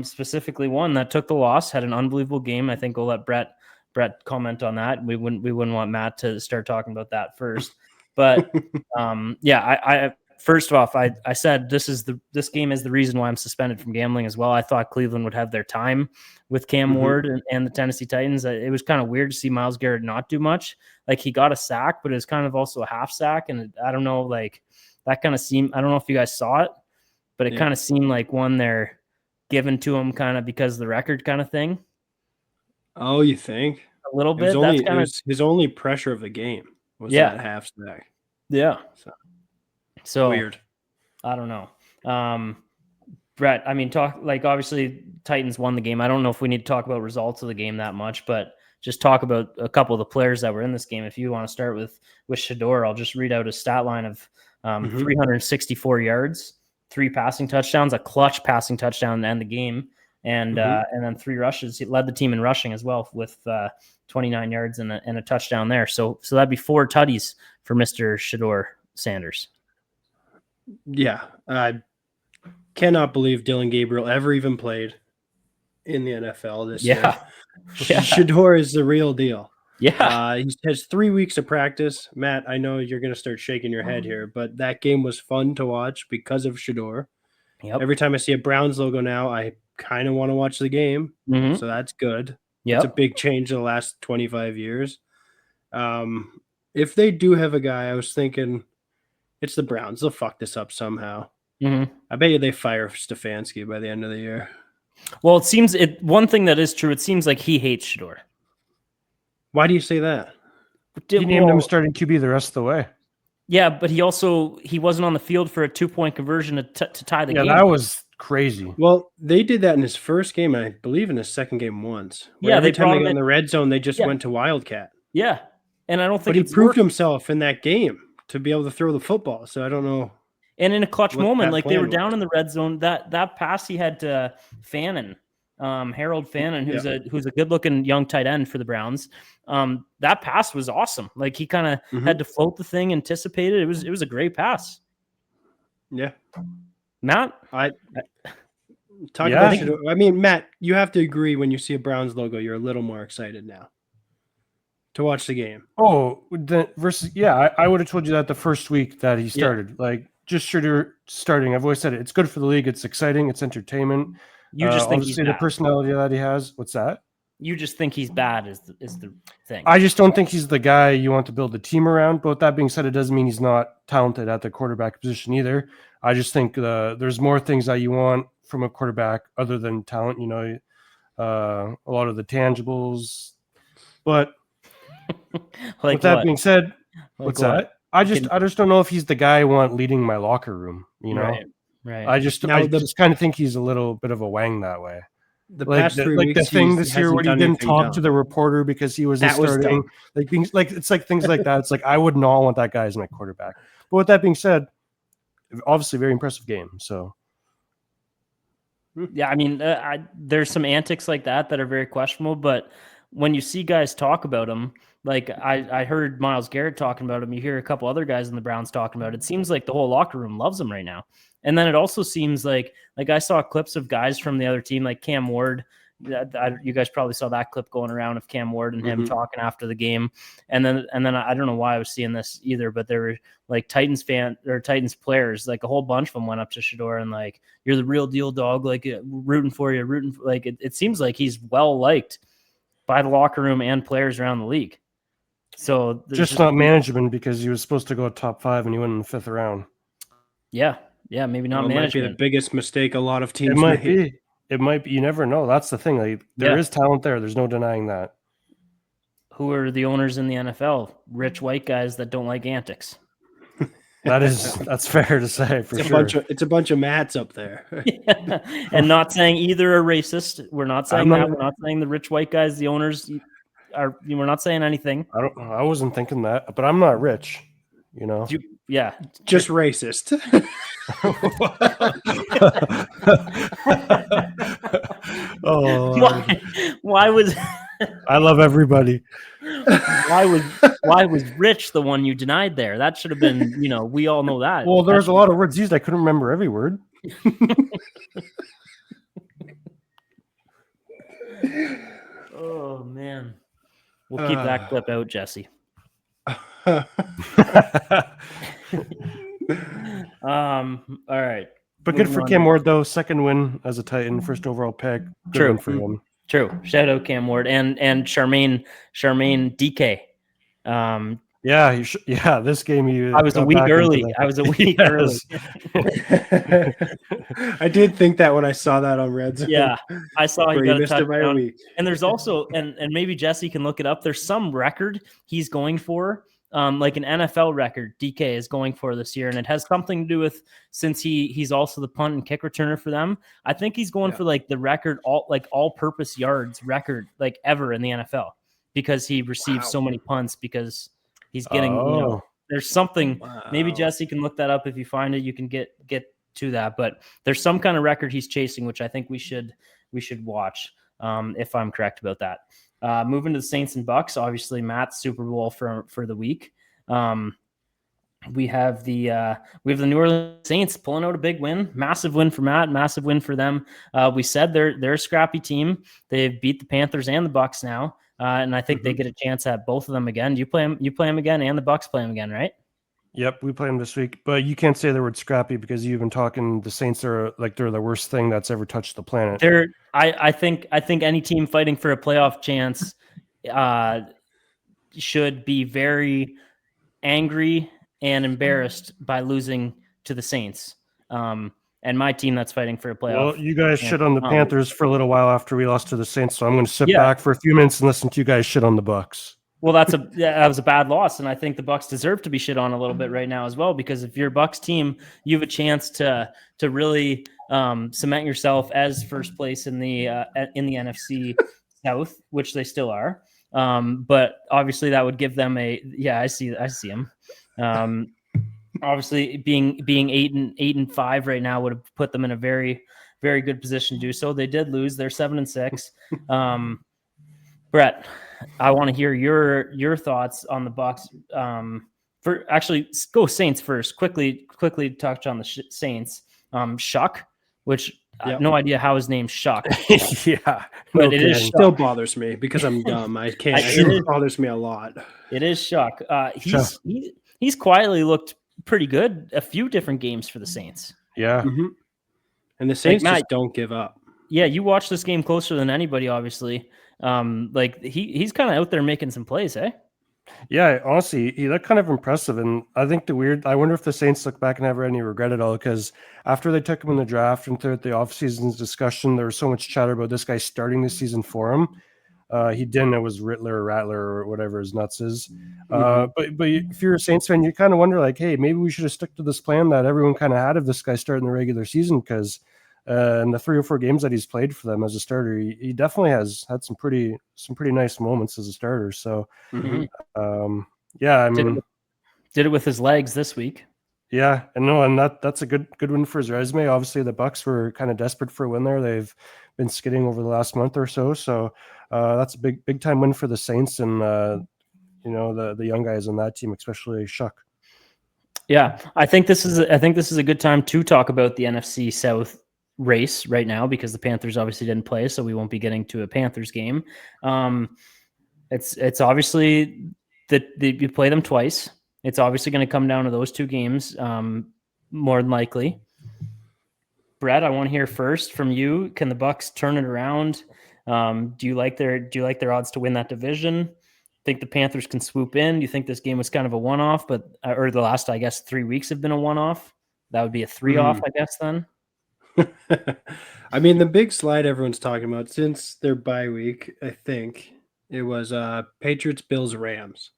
Specifically one that took the loss, had an unbelievable game. I think we'll let Brett comment on that. We wouldn't want Matt to start talking about that first. But I first off, I said this game is the reason why I'm suspended from gambling as well. I thought Cleveland would have their time with Cam Ward and the Tennessee Titans. It was kind of weird to see Myles Garrett not do much. Like he got a sack, but it was kind of also a half sack. And I don't know, like that kind of seemed, I don't know if you guys saw it, but it kind of seemed like one they're given to him kind of because of the record kind of thing. Oh, you think? a little It was bit. only That's kind of his only pressure of the game was Yeah. that half stack. yeah. So Weird. I don't know. Brett, I mean, obviously Titans won the game. I don't know if we need to talk about results of the game that much, but just talk about a couple of the players that were in this game. If you want to start with Shedeur, I'll just read out a stat line of 364 yards, 3 passing touchdowns, a clutch passing touchdown to end the game, and then 3 rushes. He led the team in rushing as well with 29 yards and a touchdown there. So that'd be 4 tutties for Mr. Shedeur Sanders. Yeah, I cannot believe Dylan Gabriel ever even played in the NFL this year. Yeah. Shedeur is the real deal. Yeah. He has 3 weeks of practice. Matt, I know you're going to start shaking your head here, but that game was fun to watch because of Shedeur. Yep. Every time I see a Browns logo now, I kind of want to watch the game. Mhm. So that's good. Yep. It's a big change in the last 25 years. If they do have a guy, I was thinking it's the Browns. They'll fuck this up somehow. Mhm. I bet you they fire Stefanski by the end of the year. Well, one thing that is true, it seems like he hates Shedeur. Why do you say that? He named him starting QB the rest of the way. Yeah, but he wasn't on the field for a 2-point conversion to tie the game. Yeah, that was crazy. Well, they did that in his first game, and I believe in his second game once. Yeah, every they time brought they him got in in- the red zone, they just Yeah. went to Wildcat. Yeah, and I don't But think he it's proved worked. himself in that game to be able to throw the football. So I don't know. And in a clutch what moment, that like they plan were down was. in the red zone, that pass he had to Fannin, Harold Fannin, who's a good-looking young tight end for the Browns. That pass was awesome. Like he kind of had to float the thing, anticipate it. It was a great pass. Yeah. Matt, Talk Yeah. about Shedeur. I mean, Matt, you have to agree when you see a Browns logo, you're a little more excited now to watch the game. Oh, I would have told you that the first week that he started. Like, just Shedeur starting. I've always said it. It's good for the league. It's exciting. It's entertainment. you just think he's obviously the bad. personality that he has. What's that? You just think he's bad is the thing. I just don't think he's the guy you want to build a team around. But with that being said, it doesn't mean he's not talented at the quarterback position either. I just think there's more things that you want from a quarterback other than talent. You know, a lot of the tangibles. But Like with that what? being said, Like what's what? that? I just don't know if he's the guy I want leading my locker room. You know, Right. I just kind of think he's a little bit of a wang that way. The Like past 3 the weeks, thing he this year hasn't where he done didn't anything talk dumb. to the reporter because he wasn't That was starting. dumb. Like things like it's like things like that. It's like I would not want that guy as my quarterback. But with that being said, obviously very impressive game. So Yeah, I mean, there's some antics like that are very questionable. But when you see guys talk about him, like I heard Myles Garrett talking about him, you hear a couple other guys in the Browns talking about it. It seems like the whole locker room loves him right now. And then it also seems like I saw clips of guys from the other team, like Cam Ward. You guys probably saw that clip going around of Cam Ward and him talking after the game. And then I don't know why I was seeing this either, but there were like Titans players, like a whole bunch of them went up to Shedeur and like, you're the real deal, dog. Like rooting for you, like it seems like he's well liked by the locker room and players around the league. So just not management because he was supposed to go top 5 and he went in the 5th round. Yeah, maybe not It might be management. the biggest mistake a lot of teams It might made. be. It might be. You never know. That's the thing. Like there is talent there. There's no denying that. Who are the owners in the NFL? Rich white guys that don't like antics. That's fair to say for sure. It's a bunch of Matts up there. And not saying either are racist. We're not saying that. We're not saying the rich white guys, the owners are. We're not saying anything. I wasn't thinking that, but I'm not rich. You know. Yeah, Just racist. Oh, why was I love everybody. why was rich the one you denied there? That should have been, we all know that. Well, there's a lot of words used. I couldn't remember every word. Oh man, we'll keep that clip out, Jesse. All right. But good for Cam Ward though. Second win as a Titan, first overall pick. Good win for him. True. Shout out Cam Ward and Charmaine DK. Yeah, yeah. This game you. I was a got week back into early. the- I was a week early. Yes. I did think that when I saw that on Red Zone. Yeah, I saw he where got a missed it by a touchdown. week. And there's also, and maybe Jesse can look it up. There's some record he's going for, like an NFL record. DK is going for this year, and it has something to do with since he's also the punt and kick returner for them. I think he's going for like the record all-purpose yards record like ever in the NFL because he receives so many punts because he's getting. Oh. There's something. Wow. Maybe Jesse can look that up. If you find it, you can get to that. But there's some kind of record he's chasing, which I think we should watch. If I'm correct about that. Moving to the Saints and Bucks, obviously Matt's Super Bowl for the week. We have the New Orleans Saints pulling out a big win, massive win for Matt, massive win for them. We said they're a scrappy team. They've beat the Panthers and the Bucks now, and I think they get a chance at both of them again. You play them again, and the Bucks play them again, right? Yep, we play them this week, but you can't say the word scrappy because you've been talking. The Saints are like they're the worst thing that's ever touched the planet. I think any team fighting for a playoff chance should be very angry and embarrassed by losing to the Saints. And my team that's fighting for a playoff. Well, you guys shit on the Panthers for a little while after we lost to the Saints, so I'm going to sit Yeah. back for a few minutes and listen to you guys shit on the Bucks. Well, that was a bad loss, and I think the Bucks deserve to be shit on a little bit right now as well. Because if you're a Bucks team, you have a chance to really cement yourself as first place in the NFC South, which they still are. But obviously, that would give them I see him. Obviously, being 8-5 right now would have put them in a very, very good position to do so. They did lose; they're 7-6. Brett, I want to hear your thoughts on the Bucks. Go Saints first. Quickly touch on the Saints. Shuck, which I have no idea how his name's Shuck. Yeah, but it is still bothers me because I'm dumb. I can't. It bothers me a lot. It is Shuck. He's quietly looked pretty good a few different games for the Saints. Yeah, and the Saints just don't give up. Yeah, you watch this game closer than anybody, obviously. He's kind of out there making some plays, eh? Yeah, honestly, he looked kind of impressive, and I think I wonder if the Saints look back and have any regret at all, because after they took him in the draft and throughout the offseason's discussion, there was so much chatter about this guy starting the season for him. He didn't. It was Rittler or Rattler or whatever his nuts is. But if you're a Saints fan, you kind of wonder, like, hey, maybe we should have stuck to this plan that everyone kind of had of this guy starting the regular season, because in the 3 or 4 games that he's played for them as a starter, he definitely has had some pretty nice moments as a starter. So, yeah, I mean, did it with his legs this week. Yeah, and that's a good win for his resume. Obviously, the Bucks were kind of desperate for a win there. They've been skidding over the last month or so. So that's a big time win for the Saints and the young guys on that team, especially Shuck. Yeah, I think this is a good time to talk about the NFC South race right now, because the Panthers obviously didn't play, so we won't be getting to a Panthers game. It's obviously that you play them twice. It's obviously going to come down to those 2 games, more than likely. Brett, I want to hear first from you. Can the Bucks turn it around? Do you like their odds to win that division? Think the Panthers can swoop in? Do you think this game was kind of a one-off, or the last, I guess, 3 weeks have been a one-off? That would be a 3-off, I guess, then. I mean, the big slide everyone's talking about since their bye week, I think it was Patriots, Bills, Rams.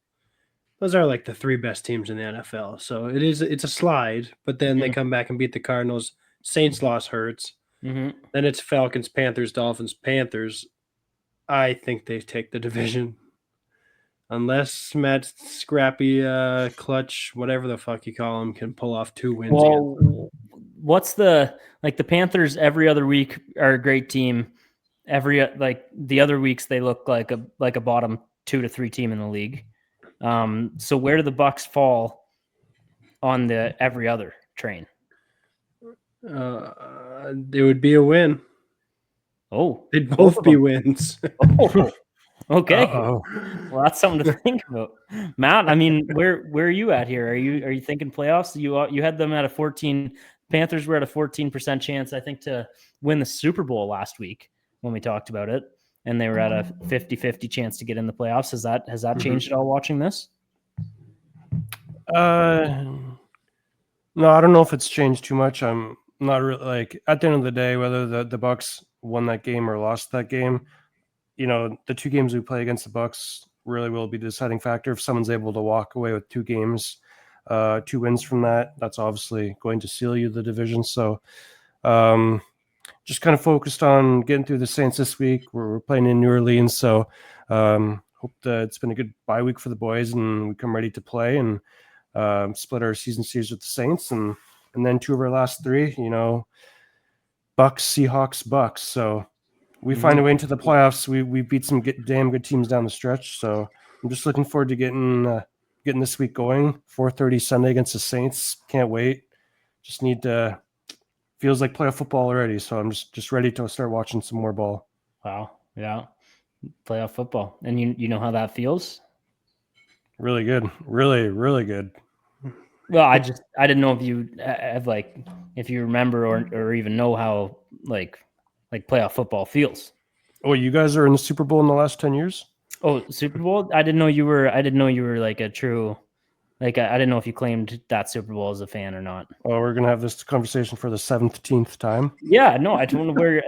Those are like the 3 best teams in the NFL. So it's a slide, but then they come back and beat the Cardinals. Saints loss hurts. Then it's Falcons, Panthers, Dolphins, Panthers. I think they take the division. Unless Matt Scrappy, Clutch, whatever the fuck you call him, can pull off 2 wins. Well, what's the Panthers every other week are a great team. The other weeks they look like a bottom 2 to 3 team in the league. So where do the Bucks fall on the every other train? It would be a win. Oh, they'd both be wins. Oh, okay. Well, that's something to think about, Matt. I mean, where are you at here? Are you thinking playoffs? You had them at a 14. Panthers were at a 14% chance, I think, to win the Super Bowl last week when we talked about it, and they were at a 50-50 chance to get in the playoffs. Has that changed at all watching this? Uh, no, I don't know if it's changed too much. I'm not really like at the end of the day, whether the Bucks won that game or lost that game, the two games we play against the Bucks really will be the deciding factor. If someone's able to walk away with two games, 2 wins from that, that's obviously going to seal you the division. So, just kind of focused on getting through the Saints this week. We're playing in New Orleans, so hope that it's been a good bye week for the boys, and we come ready to play and split our season series with the Saints, and then 2 of our last 3, Bucks, Seahawks, Bucks. So we find a way into the playoffs. We beat some damn good teams down the stretch. So I'm just looking forward to getting this week going. 4:30 Sunday against the Saints. Can't wait. Just need to. Feels like playoff football already. So I'm just ready to start watching some more ball. Wow. Yeah. Playoff football. And you know how that feels? Really good. Really, really good. Well, I didn't know if you have if you remember or even know how like playoff football feels. Oh, you guys are in the Super Bowl in the last 10 years? Oh, Super Bowl? I didn't know you were like a true, I didn't know if you claimed that Super Bowl as a fan or not. Oh, we're going to have this conversation for the 17th time. Yeah, no, I don't know where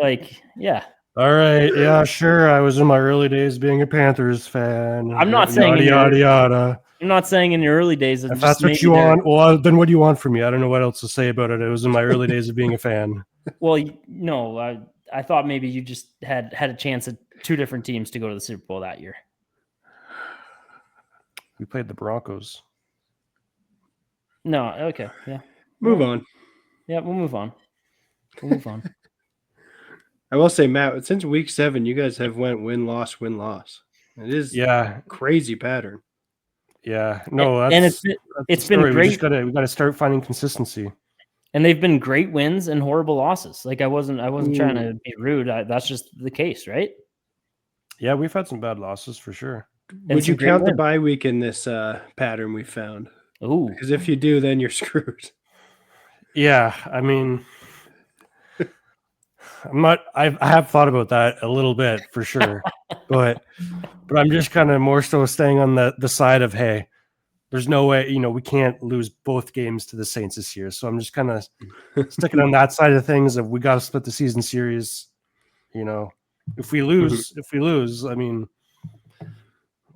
yeah. All right. Yeah, sure. I was in my early days being a Panthers fan. I'm not saying yada, yada. I'm not saying in your early days. If that's what you want, well, then what do you want from me? I don't know what else to say about it. It was in my early days of being a fan. Well, no, I thought maybe you just had a chance at 2 different teams to go to the Super Bowl that year. We played the Broncos. No, okay, yeah. Move on. Yeah, we'll move on. I will say, Matt, since week 7, you guys have went win-loss, win-loss. It is a crazy pattern. Yeah, no, it's been great. We got to start finding consistency. And they've been great wins and horrible losses. I wasn't trying to be rude. That's just the case, right? Yeah, we've had some bad losses for sure. Would you count the bye week in this pattern we found? Ooh, because if you do, then you're screwed. Yeah, I mean, I have thought about that a little bit for sure, but I'm just kind of more so staying on the side of, hey, there's no way, we can't lose both games to the Saints this year. So I'm just kind of sticking on that side of things. Of we got to split the season series. If we lose, I mean,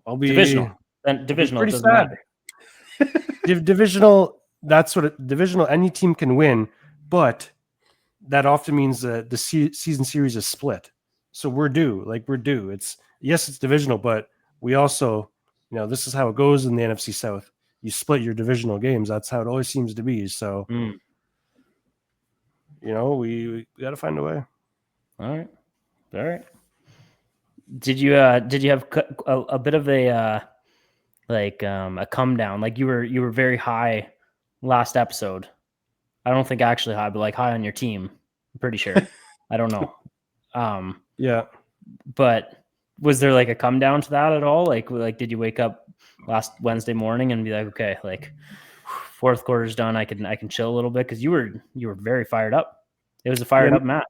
I'll be divisional. Then divisional pretty sad. Divisional. That's what divisional. Any team can win, but that often means that the season series is split. So we're due. It's divisional, but we also, this is how it goes in the NFC South. You split your divisional games. That's how it always seems to be. So, we got to find a way. All right. Did you have a bit of a come down? Like you were very high last episode. I don't think actually high, but high on your team. I'm pretty sure. I don't know. Yeah. But was there a come down to that at all? Did you wake up last Wednesday morning and be like, okay, fourth quarter's done, I can chill a little bit? Because you were very fired up. It was a fired up Matt.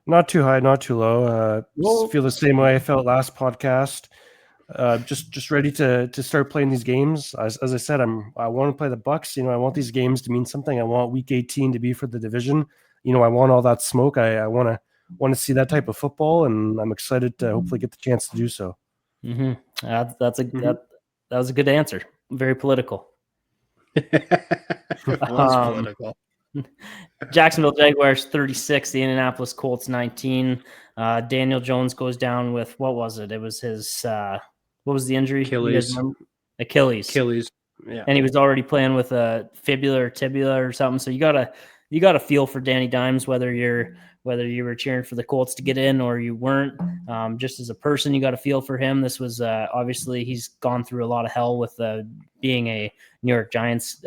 Not too high, not too low. Feel the same way I felt last podcast. Just ready to start playing these games. As I said, I want to play the Bucks. I want these games to mean something. I want Week 18 to be for the division. I want all that smoke. I want to see that type of football, and I'm excited to hopefully get the chance to do so. Mm-hmm. That was a good answer. Very political. Political. Jacksonville Jaguars 36, the Indianapolis Colts 19. Daniel Jones goes down with, what was it? It was his what was the injury? Achilles. Yeah. And he was already playing with a fibula or tibia or something. So you gotta feel for Danny Dimes, whether you were cheering for the Colts to get in or you weren't. Just as a person, you got to feel for him. This was obviously he's gone through a lot of hell with being a New York Giants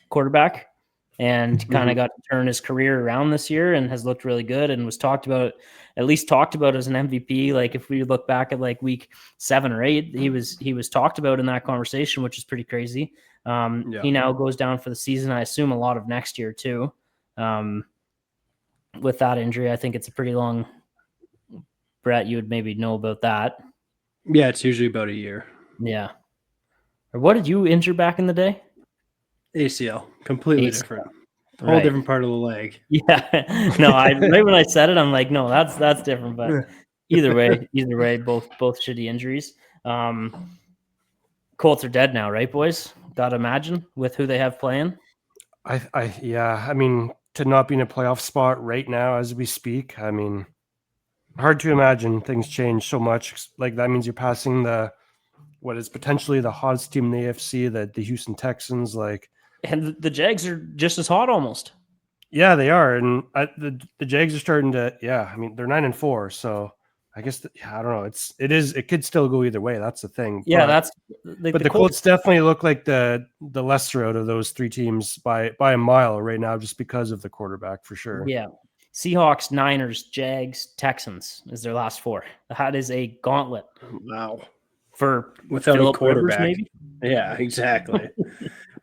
quarterback, and kind of got to turn his career around this year and has looked really good and was talked about as an MVP. If we look back at week 7 or 8, he was talked about in that conversation, which is pretty crazy. He now goes down for the season. I assume a lot of next year too. With that injury, I think it's a pretty long. Brett, you would maybe know about that. Yeah, it's usually about a year. Yeah. Or what did you injure back in the day? ACL, completely ACL. different. Whole Right. different part of the leg. Yeah. No, right when I said it, I'm like, no, that's different. But either way, both shitty injuries. Colts are dead now, right, boys? Gotta imagine with who they have playing. I mean, to not be in a playoff spot right now as we speak, I mean, hard to imagine things change so much. Like that means you're passing what is potentially the hottest team in the AFC, the Houston Texans. Like, And the Jags are just as hot almost. yeah, they are, and the Jags are starting to. Yeah, I mean, they're 9-4, so I guess I don't know. It could still go either way. That's the thing. Yeah, but, that's like but the Colts definitely look like the lesser out of those three teams by a mile right now, just because of the quarterback for sure. Yeah. Seahawks, Niners, Jags, Texans is their last four. That is a gauntlet Wow. for Without Phillip a quarterback. Rivers, maybe. Yeah, exactly.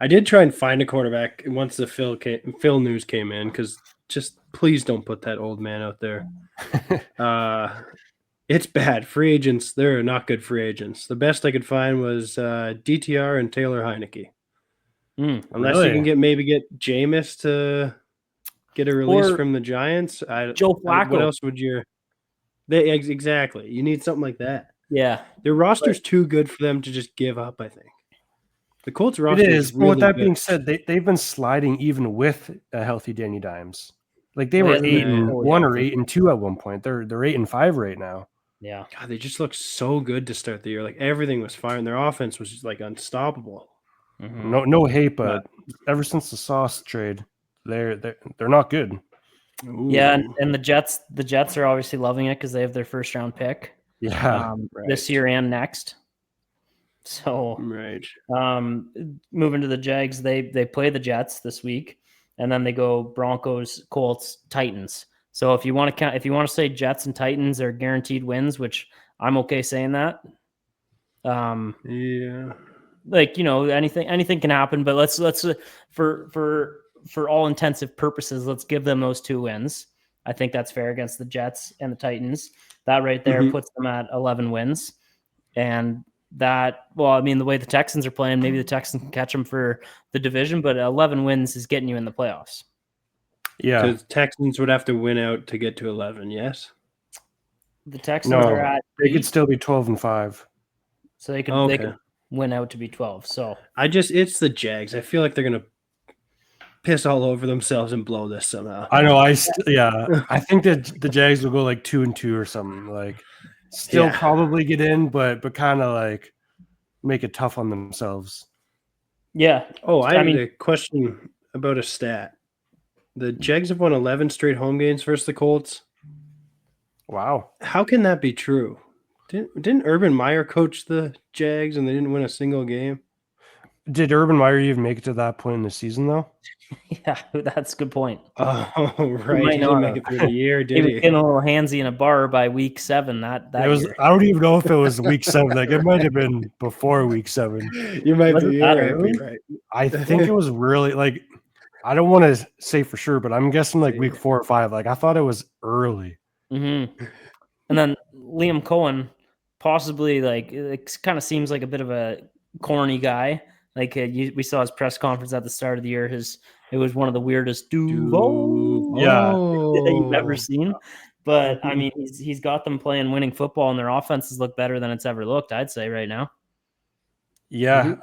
I did try and find a quarterback once the Phil news came in, because just please don't put that old man out there. It's bad. Free agents, they're not good free agents. The best I could find was DTR and Taylor Heineke. Unless you can maybe get Jameis to get a release from the Giants. Joe Flacco. What else would you? Exactly. You need something like that. Yeah. Their roster's too good for them to just give up, I think. The Colts roster is, but really with that good. being said, they've been sliding even with a healthy Danny Dimes. Like they were 8-1 or 8-2 at one point. They're 8-5 right now. Yeah. God, they just looked so good to start the year. Like everything was fine. Their offense was just like unstoppable. Mm-hmm. No hate, but ever since the Sauce trade, they're not good. Ooh. Yeah, and the Jets are obviously loving it because they have their first round pick. Yeah, this year and next. So moving to the Jags, they play the Jets this week, and then they go Broncos, Colts, Titans. So if you want to say Jets and Titans are guaranteed wins, which I'm okay saying that. Yeah, like anything can happen, but let's for all intensive purposes, let's give them those 2 wins. I think that's fair against the Jets and the Titans. That right there puts them at 11 wins, and that, well, I mean, the way the Texans are playing, maybe the Texans can catch them for the division, but 11 wins is getting you in the playoffs. Yeah. Because Texans would have to win out to get to 11, yes? The Texans are at... They could still be 12-5. So they could win out to be 12. So it's the Jags. I feel like they're going to piss all over themselves and blow this somehow. I know. I think that the Jags will go like 2-2 or something. Like, still probably get in, but kind of like make it tough on themselves. Yeah. Oh, I mean, a question about a stat. The Jags have won 11 straight home games versus the Colts. Wow. How can that be true? Didn't Urban Meyer coach the Jags and they didn't win a single game? Did Urban Meyer even make it to that point in the season, though? Yeah, that's a good point. Oh, right. He didn't make it through the year, did he? He was getting a little handsy in a bar by week 7. That year. I don't even know if it was week 7. Like, it might have been before week 7. You might be right. I think it was really, like, I don't want to say for sure, but I'm guessing like week 4 or 5. Like, I thought it was early. Mm-hmm. And then Liam Cohen, possibly, like, it kind of seems like a bit of a corny guy. Like, we saw his press conference at the start of the year. It was one of the weirdest that you've ever seen. But I mean, he's got them playing winning football, and their offenses look better than it's ever looked, I'd say, right now. Yeah,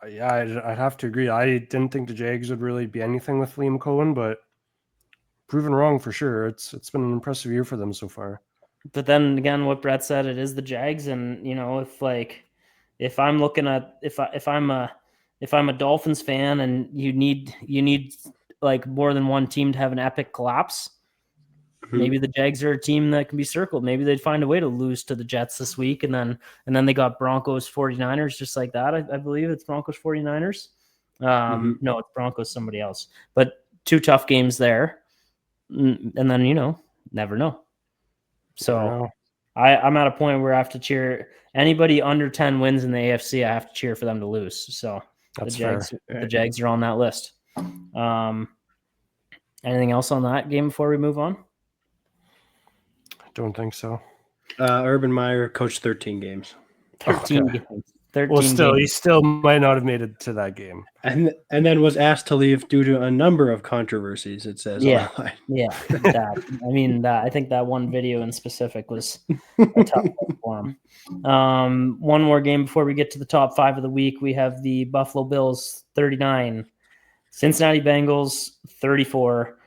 I'd have to agree. I didn't think the Jags would really be anything with Liam Cohen, but proven wrong for sure. It's been an impressive year for them so far. But then again, what Brett said, it is the Jags, and if I'm looking at if I'm a Dolphins fan and you need like more than one team to have an epic collapse, maybe the Jags are a team that can be circled. Maybe they'd find a way to lose to the Jets this week, and then they got Broncos 49ers just like that. I believe it's Broncos 49ers. No, it's Broncos somebody else. But 2 tough games there, and then never know. So I'm at a point where I have to cheer anybody under 10 wins in the AFC. I have to cheer for them to lose. So that's the Jags are on that list. Anything else on that game before we move on? Don't think so. Urban Meyer coached 13 games. 13 games. 13 Well, still, he games. still might not have made it to that game. And then was asked to leave due to a number of controversies. It says Yeah. online. Yeah, I think that one video in specific was a tough one for him. One more game before we get to the top 5 of the week. We have the Buffalo Bills 39, Cincinnati Bengals 34.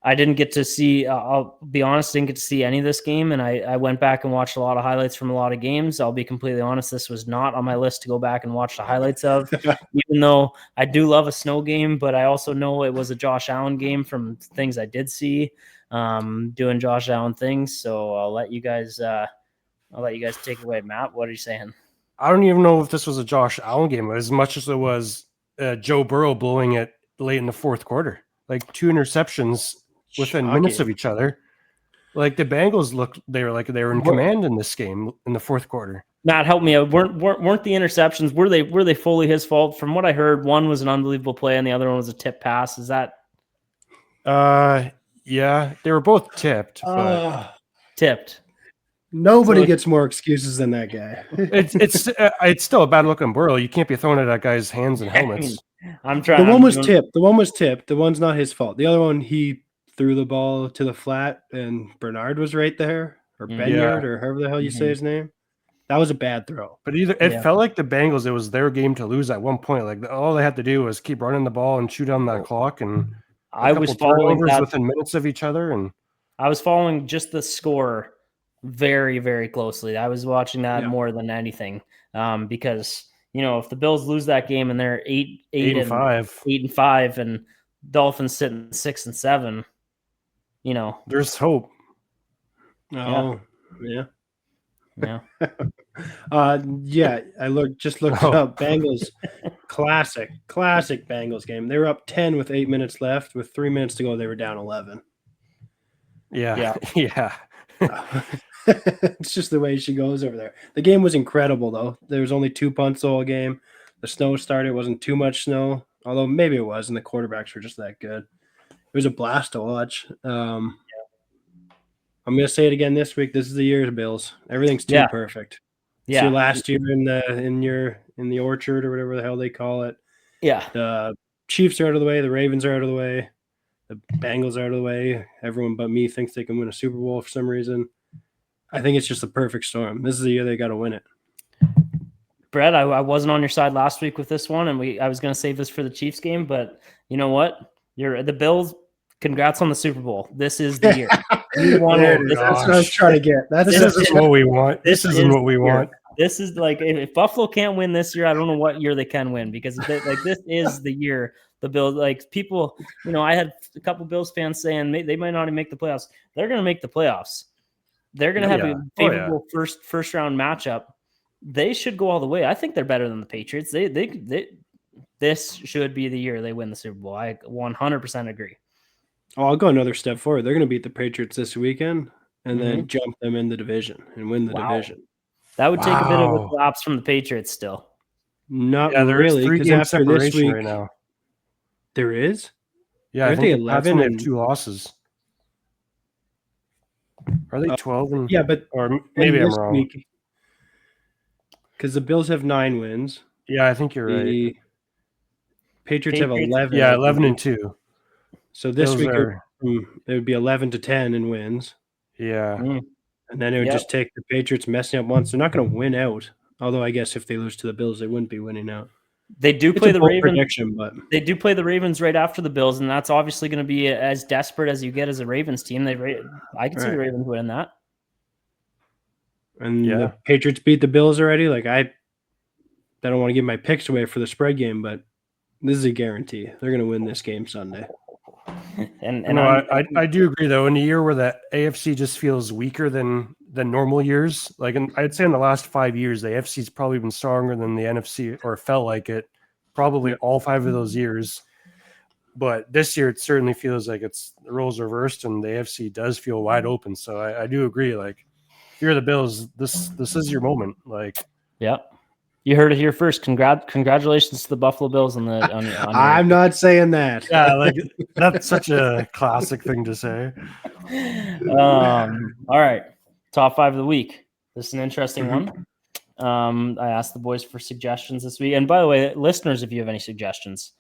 I didn't get to see, I'll be honest, didn't get to see any of this game. And I went back and watched a lot of highlights from a lot of games. I'll be completely honest, this was not on my list to go back and watch the highlights of, even though I do love a snow game, but I also know it was a Josh Allen game from things I did see, doing Josh Allen things. So I'll let you guys take it away. Matt, what are you saying? I don't even know if this was a Josh Allen game as much as it was Joe Burrow blowing it late in the fourth quarter. Like 2 interceptions within minutes of each other. Like the Bengals they were in command in this game in the fourth quarter. Matt, help me out. Weren't the interceptions, were they fully his fault? From what I heard, one was an unbelievable play and the other one was a tip pass. Is that yeah, they were both tipped, but tipped? Nobody gets more excuses than that guy. it's still a bad look on Burrow. You can't be throwing it at guys' hands and helmets. I'm trying. The one was tipped. The one was tipped. The one's not his fault. The other one, he threw the ball to the flat, and Bernard was right there, or Benyard, or however the hell you say his name. That was a bad throw. But it felt like the Bengals, it was their game to lose at one point. Like all they had to do was keep running the ball and shoot on that clock, and I was following that within minutes of each other, and I was following just the score very, very closely. I was watching that more than anything, because if the Bills lose that game and they're 8-5, and Dolphins sitting 6-7, there's hope. Oh, yeah. Yeah. I looked it up. Bengals, classic Bengals game. They were up 10 with 8 minutes left. With 3 minutes to go, they were down 11. Yeah. It's just the way she goes over there. The game was incredible, though. There was only 2 punts the whole game. The snow started. It wasn't too much snow, although maybe it was, and the quarterbacks were just that good. It was a blast to watch. I'm going to say it again this week. This is the year, Bills. Everything's too perfect. Yeah. See last year in the orchard or whatever the hell they call it. Yeah. The Chiefs are out of the way. The Ravens are out of the way. The Bengals are out of the way. Everyone but me thinks they can win a Super Bowl for some reason. I think it's just the perfect storm. This is the year they got to win it. Brett, I wasn't on your side last week with this one, and I was going to save this for the Chiefs game, but you know what? You're the Bills. Congrats on the Super Bowl. This is the year. That's what I was trying to get. This isn't what we want. This isn't what we want. This is like, if Buffalo can't win this year, I don't know what year they can win, because this is the year the Bills, like people, I had a couple Bills fans saying they might not even make the playoffs. They're going to make the playoffs. They're going to have a favorable first round matchup. They should go all the way. I think they're better than the Patriots. This should be the year they win the Super Bowl. I 100% agree. Oh, I'll go another step forward. They're going to beat the Patriots this weekend and then jump them in the division and win the division. That would take a bit of a collapse from the Patriots still. Not really, because after this week, right now. There is? Yeah, I think 11 and 2 losses. Are they 12? Or maybe I'm wrong. Because the Bills have 9 wins. Yeah, I think you're right. The Patriots have 11. Yeah, 11 and 2. So this week it would be 11 to 10 in wins. Yeah. And then it would just take the Patriots messing up once. They're not going to win out. Although I guess if they lose to the Bills, they wouldn't be winning out. They do play the Ravens. But they do play the Ravens right after the Bills, and that's obviously going to be as desperate as you get as a Ravens team. I can see the Ravens winning that. And the Patriots beat the Bills already. Like I don't want to give my picks away for the spread game, but this is a guarantee. They're going to win this game Sunday. And I do agree, though, in a year where the AFC just feels weaker than normal years, like I'd say in the last 5 years, the AFC's probably been stronger than the NFC, or felt like it, probably all 5 of those years. But this year, it certainly feels like the roles reversed, and the AFC does feel wide open. So I do agree. Like, if you're the Bills, this is your moment. Like, you heard it here first. Congratulations to the Buffalo Bills on the. I'm not saying that. Yeah, like that's such a classic thing to say. All right, top 5 of the week. This is an interesting one. I asked the boys for suggestions this week. And by the way, listeners, if you have any suggestions,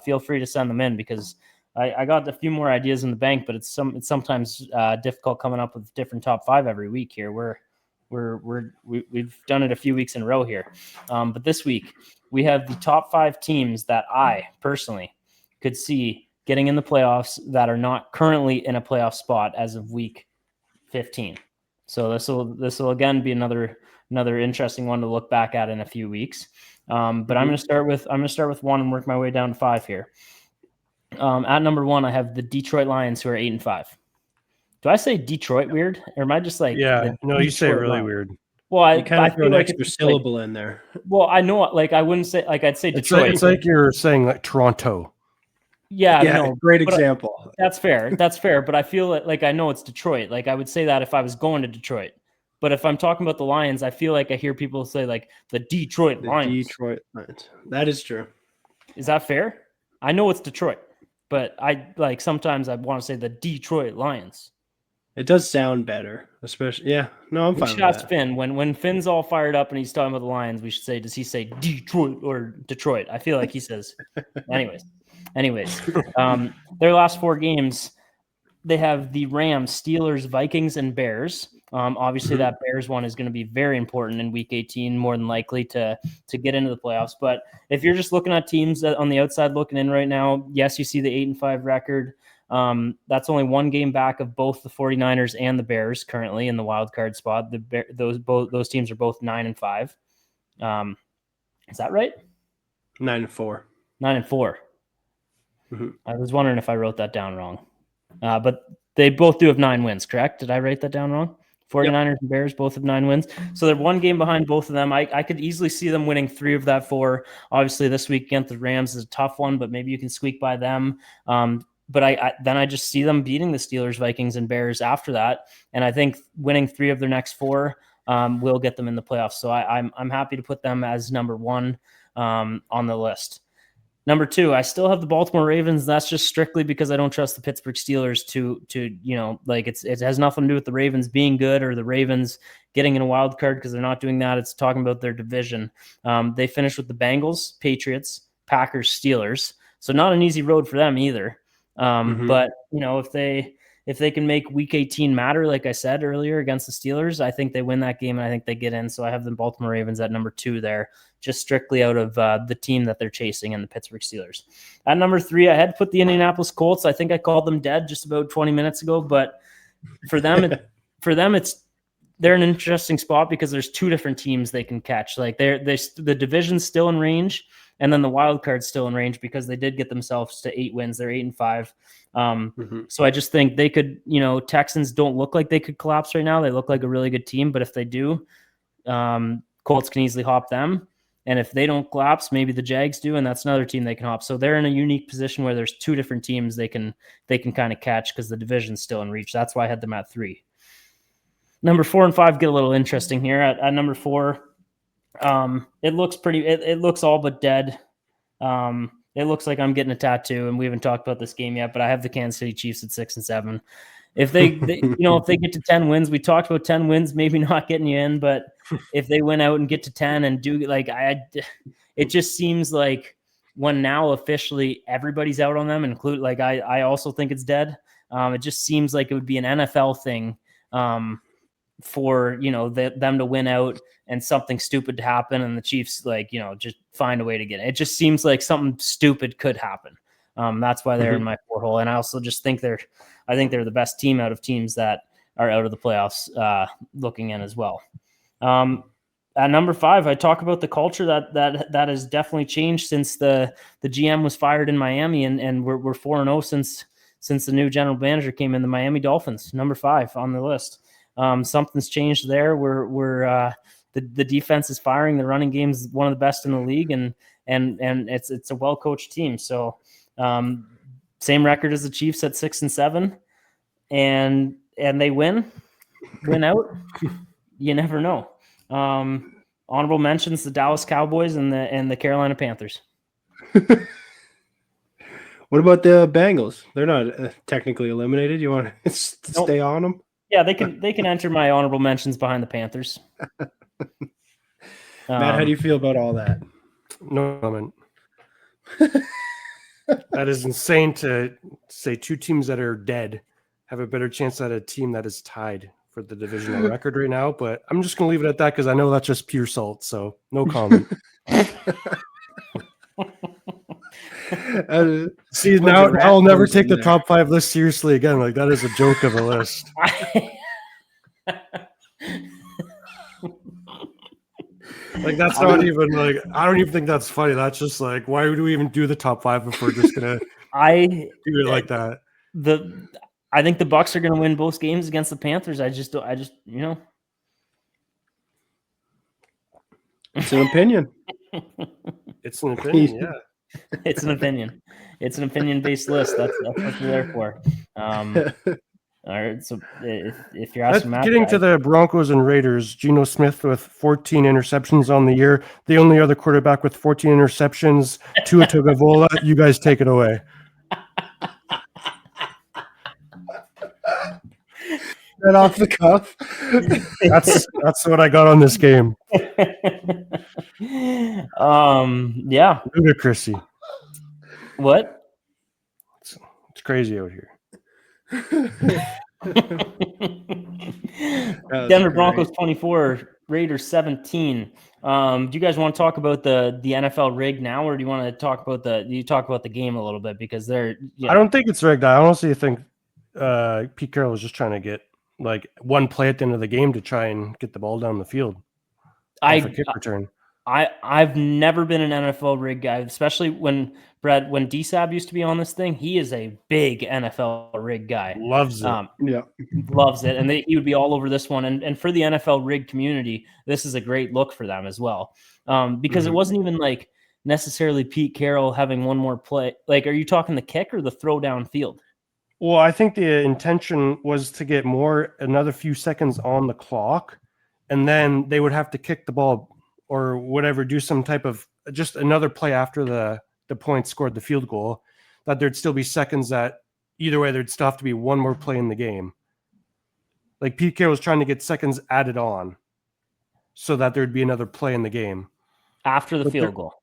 feel free to send them in because I got a few more ideas in the bank, but it's sometimes difficult coming up with different top 5 every week here. We've done it a few weeks in a row here. But this week we have the top 5 teams that I personally could see getting in the playoffs that are not currently in a playoff spot as of week 15. So this will again be another interesting one to look back at in a few weeks. But I'm going to start with 1 and work my way down to 5 here. At number 1, I have the Detroit Lions, who are 8-5. Do I say Detroit weird, or am I just like? Yeah, no, you say it Detroit really Lions? weird. Well, You kind I of throw feel an like extra it's syllable in there. Well, I know, like I wouldn't say like I'd say It's Detroit. like, it's like you're saying like Toronto. Yeah, Yeah, no, great but example. that's fair. That's fair. But I feel like I know it's Detroit. Like I would say that if I was going to Detroit. But if I'm talking about the Lions, I feel like I hear people say like the Detroit The Lions. Detroit Lions. That is true. Is that fair? I know it's Detroit, but I like sometimes I want to say the Detroit Lions. It does sound better, especially. Yeah, no, I'm We fine should with ask that. Finn when Finn's all fired up and he's talking about the Lions. We should say, does he say Detroit or Detroit? I feel like he says. Anyways, their last 4 games, they have the Rams, Steelers, Vikings, and Bears. Obviously, that Bears one is going to be very important in Week 18, more than likely to get into the playoffs. But if you're just looking at teams on the outside looking in right now, yes, you see the 8-5 record. That's only 1 game back of both the 49ers and the Bears currently in the wild card spot. Those teams are both 9-5. Is that right? 9-4. 9-4. Mm-hmm. I was wondering if I wrote that down wrong. But they both do have 9 wins, correct? Did I write that down wrong? 49ers and Bears both have 9 wins. So they're 1 game behind both of them. I could easily see them winning 3 of that 4. Obviously, this week against the Rams is a tough one, but maybe you can squeak by them. But I just see them beating the Steelers, Vikings, and Bears after that. And I think winning 3 of their next 4 will get them in the playoffs. So I'm happy to put them as number 1 on the list. Number 2, I still have the Baltimore Ravens. That's just strictly because I don't trust the Pittsburgh Steelers to like it has nothing to do with the Ravens being good or the Ravens getting in a wild card because they're not doing that. It's talking about their division. They finished with the Bengals, Patriots, Packers, Steelers. So not an easy road for them either. But if they can make Week 18 matter, like I said earlier against the Steelers, I think they win that game and I think they get in. So I have the Baltimore Ravens at number 2 there, just strictly out of the team that they're chasing and the Pittsburgh Steelers. At number 3, I had put the Indianapolis Colts. I think I called them dead just about 20 minutes ago, but for them, they're in an interesting spot because there's 2 different teams they can catch. Like the division's still in range, and then the wild card's still in range because they did get themselves to 8 wins. They're 8-5. So I just think they could, Texans don't look like they could collapse right now. They look like a really good team, but if they do, Colts can easily hop them. And if they don't collapse, maybe the Jags do, and that's another team they can hop. So they're in a unique position where there's 2 different teams they can kind of catch because the division's still in reach. That's why I had them at 3. Number 4 and 5 get a little interesting here. At number 4, it looks pretty. It looks all but dead. It looks like I'm getting a tattoo, and we haven't talked about this game yet. But I have the Kansas City Chiefs at 6-7. If they if they get to 10 wins, we talked about 10 wins, maybe not getting you in, but if they win out and get to 10 and do it just seems like when now officially everybody's out on them, include like I also think it's dead. It just seems like it would be an NFL thing. For them to win out and something stupid to happen and the Chiefs just find a way to get it. It just seems like something stupid could happen. That's why they're in my 4 hole. And I also just think they're the best team out of teams that are out of the playoffs looking in as well. At number 5, I talk about the culture that has definitely changed since the GM was fired in Miami, and we're 4-0 since the new general manager came in. The Miami Dolphins, number 5 on the list. Something's changed there. The defense is firing. The running game is one of the best in the league, and it's a well coached team. So same record as the Chiefs at 6-7, and they win out. You never know. Honorable mentions: the Dallas Cowboys and the Carolina Panthers. What about the Bengals? They're not technically eliminated. You want to stay on them? Yeah, they can enter my honorable mentions behind the Panthers. Matt, how do you feel about all that? No comment. That is insane to say two teams that are dead have a better chance at a team that is tied for the divisional record right now. But I'm just going to leave it at that because I know that's just pure salt. So no comment. See, now I'll never take the top 5 list seriously again. Like, that is a joke of a list. Like, that's not even like, I don't even think that's funny. That's just like, why do we even do the top 5 if we're just gonna do it like that? I think the Bucks are gonna win both games against the Panthers. I just It's an opinion. It's an opinion, yeah. It's an opinion. It's an opinion-based list. That's what we're there for. All right. So if you're asking Matt, getting to the Broncos and Raiders, Geno Smith with 14 interceptions on the year, the only other quarterback with 14 interceptions, Tua Tagovailoa. You guys take it away. Right off the cuff. That's what I got on this game. Yeah. Ludicrousy. What? It's crazy out here. Denver Broncos 24, Raiders 17. Do you guys want to talk about the NFL rig now, or do you want to talk about the game a little bit? Because I don't think it's rigged. I honestly think Pete Carroll was just trying to get like one play at the end of the game to try and get the ball down the field. Off a kick return. I've never been an NFL rig guy, especially when DSAB used to be on this thing. He is a big NFL rig guy. Loves it. Loves it. And he would be all over this one. And for the NFL rig community, this is a great look for them as well. Because it wasn't even like necessarily Pete Carroll having one more play. Like, are you talking the kick or the throw down field? Well, I think the intention was to get another few seconds on the clock, and then they would have to kick the ball or whatever, do some type of just another play after the point scored the field goal, that there'd still be seconds that either way, there'd still have to be one more play in the game. Like Pete Carroll was trying to get seconds added on so that there'd be another play in the game. After the field goal.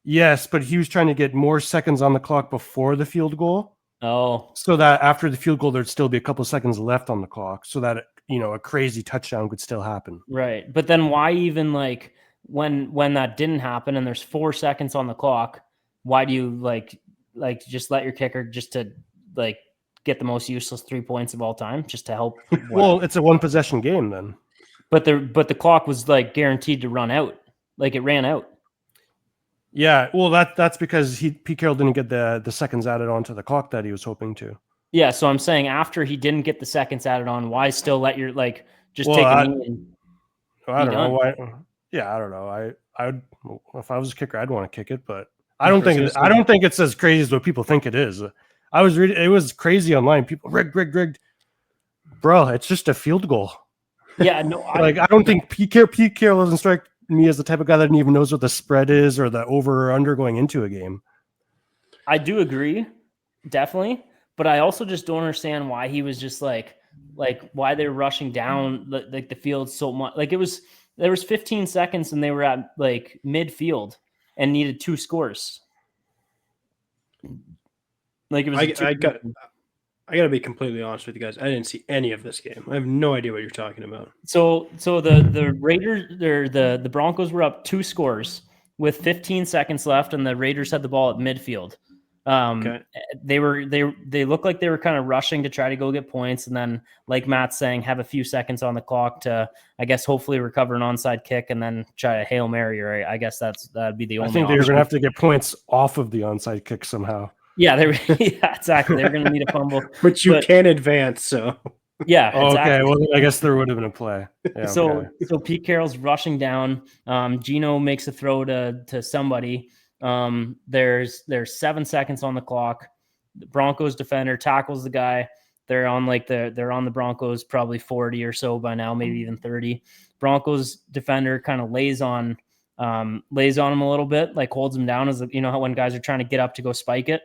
Yes, but he was trying to get more seconds on the clock before the field goal. Oh. So that after the field goal, there'd still be a couple seconds left on the clock so that, a crazy touchdown could still happen. Right. But then why even like when that didn't happen and there's 4 seconds on the clock, why do you like just let your kicker just to like get the most useless 3 points of all time just to help? Well, it's a 1 possession game then. But the clock was like guaranteed to run out. Like it ran out. Yeah, well that's because Pete Carroll didn't get the seconds added onto the clock that he was hoping to. Yeah, so I'm saying after he didn't get the seconds added on, why still let your take a knee and I don't know why. Yeah, I don't know. I would, if I was a kicker, I'd want to kick it, but I don't think it's as crazy as what people think it is. I was reading, it was crazy online. People rigged. Bro, it's just a field goal. Yeah, no, I don't think Pete Carroll doesn't strike me as the type of guy that even knows what the spread is or the over or under going into a game. I do agree, definitely, but I also just don't understand why he was just like why they're rushing down like the field so much. Like there was 15 seconds and they were at like midfield and needed 2 scores. Like it was. I gotta be completely honest with you guys. I didn't see any of this game. I have no idea what you're talking about. So the Raiders or the Broncos were up 2 scores with 15 seconds left, and the Raiders had the ball at midfield. Okay. They looked like they were kind of rushing to try to go get points, and then, like Matt's saying, have a few seconds on the clock to, I guess, hopefully recover an onside kick and then try a Hail Mary. Right? I guess that'd be the only. I think they're going to have to get points off of the onside kick somehow. Yeah, exactly. They're going to need a fumble, but you can advance. So yeah, exactly. Okay. Well, I guess there would have been a play. Yeah, so Pete Carroll's rushing down. Geno makes a throw to somebody. There's 7 seconds on the clock. The Broncos defender tackles the guy. They're on the Broncos probably 40 or so by now, maybe even 30. Broncos defender kind of lays on him a little bit, like holds him down as how when guys are trying to get up to go spike it.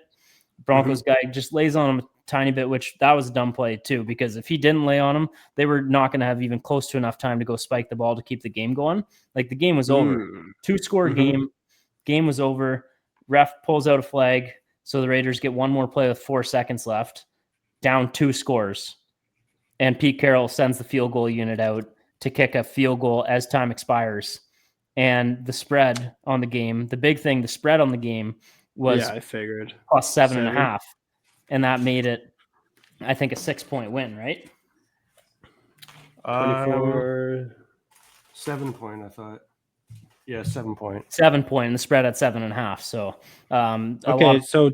Broncos guy just lays on him a tiny bit, which that was a dumb play too, because if he didn't lay on him, they were not going to have even close to enough time to go spike the ball to keep the game going. Like the game was over. 2-score game was over. Ref pulls out a flag. So the Raiders get one more play with 4 seconds left, down 2 scores. And Pete Carroll sends the field goal unit out to kick a field goal as time expires. And the spread on the game, the big thing, the spread on the game was I figured plus 7.5. And that made it, I think, a 6-point win, right? 24. 7 point, I thought. Yeah, 7 point. 7 point, and the spread at 7.5. So, okay, so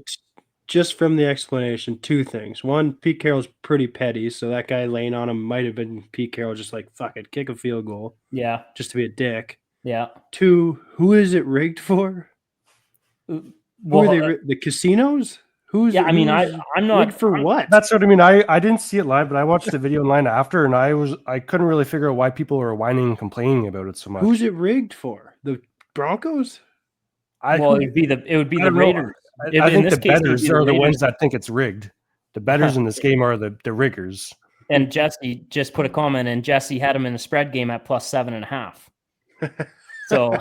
just from the explanation, 2 things. One, Pete Carroll's pretty petty, so that guy laying on him might have been Pete Carroll just like, fuck it, kick a field goal. Yeah. Just to be a dick. Yeah. 2, who is it rigged for? Who are they? The casinos? I'm not rigged for what? That's what I mean. I didn't see it live, but I watched the video online after, and I couldn't really figure out why people were whining and complaining about it so much. Who's it rigged for? The Broncos? It would be the Raiders. I think the bettors are the ones that think it's rigged. The bettors in this game are the riggers. And Jesse just put a comment, and Jesse had him in the spread game at plus 7.5. So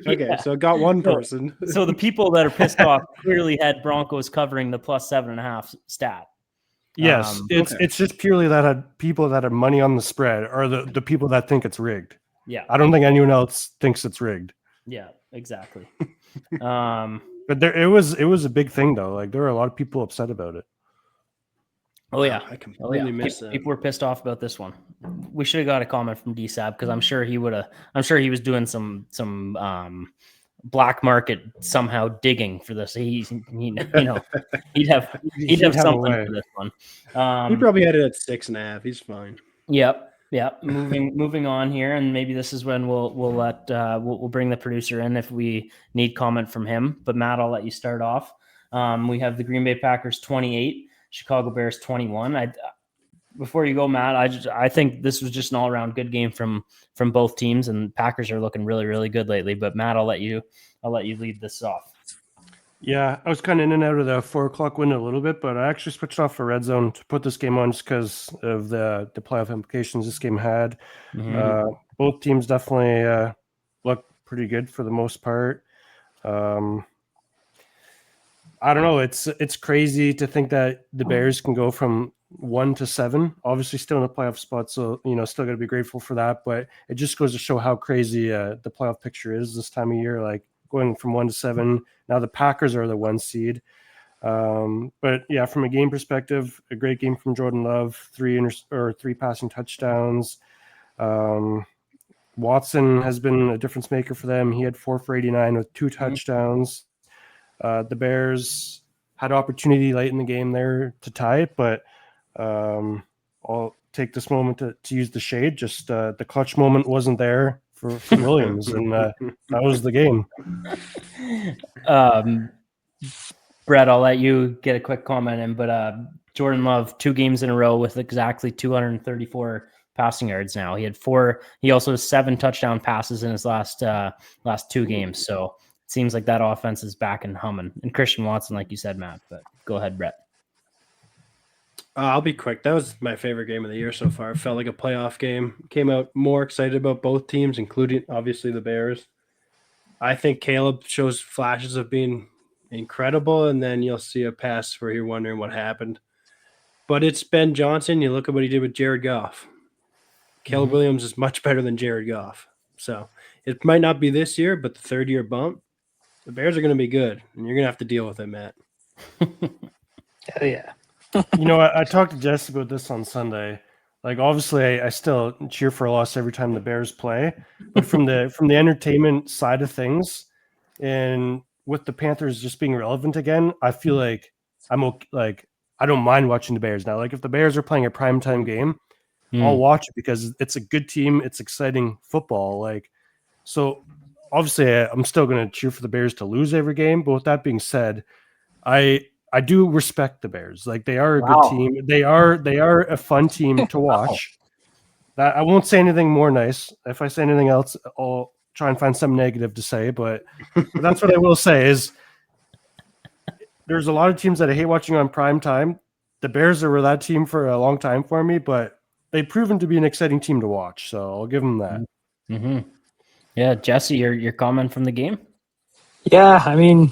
okay, so it got one person. So the people that are pissed off clearly had Broncos covering the plus 7.5 stat. Yes, it's just purely that people that have money on the spread are the people that think it's rigged. Yeah, I don't think anyone else thinks it's rigged. Yeah, exactly. But it was a big thing though. Like there were a lot of people upset about it. Oh yeah, I completely missed that. People were pissed off about this one. We should have got a comment from DSAB because I'm sure he would have. I'm sure he was doing some black market somehow digging for this. He'd have something for this one. He probably had it at 6.5. He's fine. Yep. Moving on here, and maybe this is when we'll bring the producer in if we need comment from him. But Matt, I'll let you start off. We have the Green Bay Packers 28. Chicago Bears 21. Before you go, Matt, I think this was just an all-around good game from both teams, and Packers are looking really, really good lately. But Matt, I'll let you lead this off. Yeah, I was kind of in and out of the 4:00 window a little bit, but I actually switched off for Red Zone to put this game on just because of the playoff implications this game had. Mm-hmm. Both teams definitely looked pretty good for the most part. I don't know. It's crazy to think that the Bears can go from 1 to 7. Obviously, still in the playoff spot, so still got to be grateful for that. But it just goes to show how crazy the playoff picture is this time of year. Like going from 1 to 7. Now the Packers are the 1 seed. But yeah, from a game perspective, a great game from Jordan Love. 3 passing touchdowns. Watson has been a difference maker for them. He had 4 for 89 with 2 touchdowns. The Bears had opportunity late in the game there to tie it, but I'll take this moment to use the shade. Just the clutch moment wasn't there for Williams, and that was the game. Brett, I'll let you get a quick comment in, but Jordan Love 2 games in a row with exactly 234 passing yards now. He had 4. He also has 7 touchdown passes in his last 2 games. So it seems like that offense is back and humming. And Christian Watson, like you said, Matt. But go ahead, Brett. I'll be quick. That was my favorite game of the year so far. It felt like a playoff game. Came out more excited about both teams, including obviously the Bears. I think Caleb shows flashes of being incredible, and then you'll see a pass where you're wondering what happened. But it's Ben Johnson. You look at what he did with Jared Goff. Caleb Williams is much better than Jared Goff. So it might not be this year, but the third-year bump, the Bears are going to be good, and you're going to have to deal with it, Matt. Hell yeah. I talked to Jess about this on Sunday. Like, obviously, I still cheer for a loss every time the Bears play, but from the entertainment side of things, and with the Panthers just being relevant again, I feel like I don't mind watching the Bears now. Like, if the Bears are playing a primetime game, I'll watch it because it's a good team. It's exciting football. Like, so obviously, I'm still going to cheer for the Bears to lose every game. But with that being said, I do respect the Bears. Like, they are a good team. They are a fun team to watch. That I won't say anything more nice. If I say anything else, I'll try and find some negative to say. But that's what I will say is there's a lot of teams that I hate watching on prime time. The Bears were that team for a long time for me, but they've proven to be an exciting team to watch. So I'll give them that. Mm-hmm. Yeah, Jesse, your comment from the game? Yeah, I mean,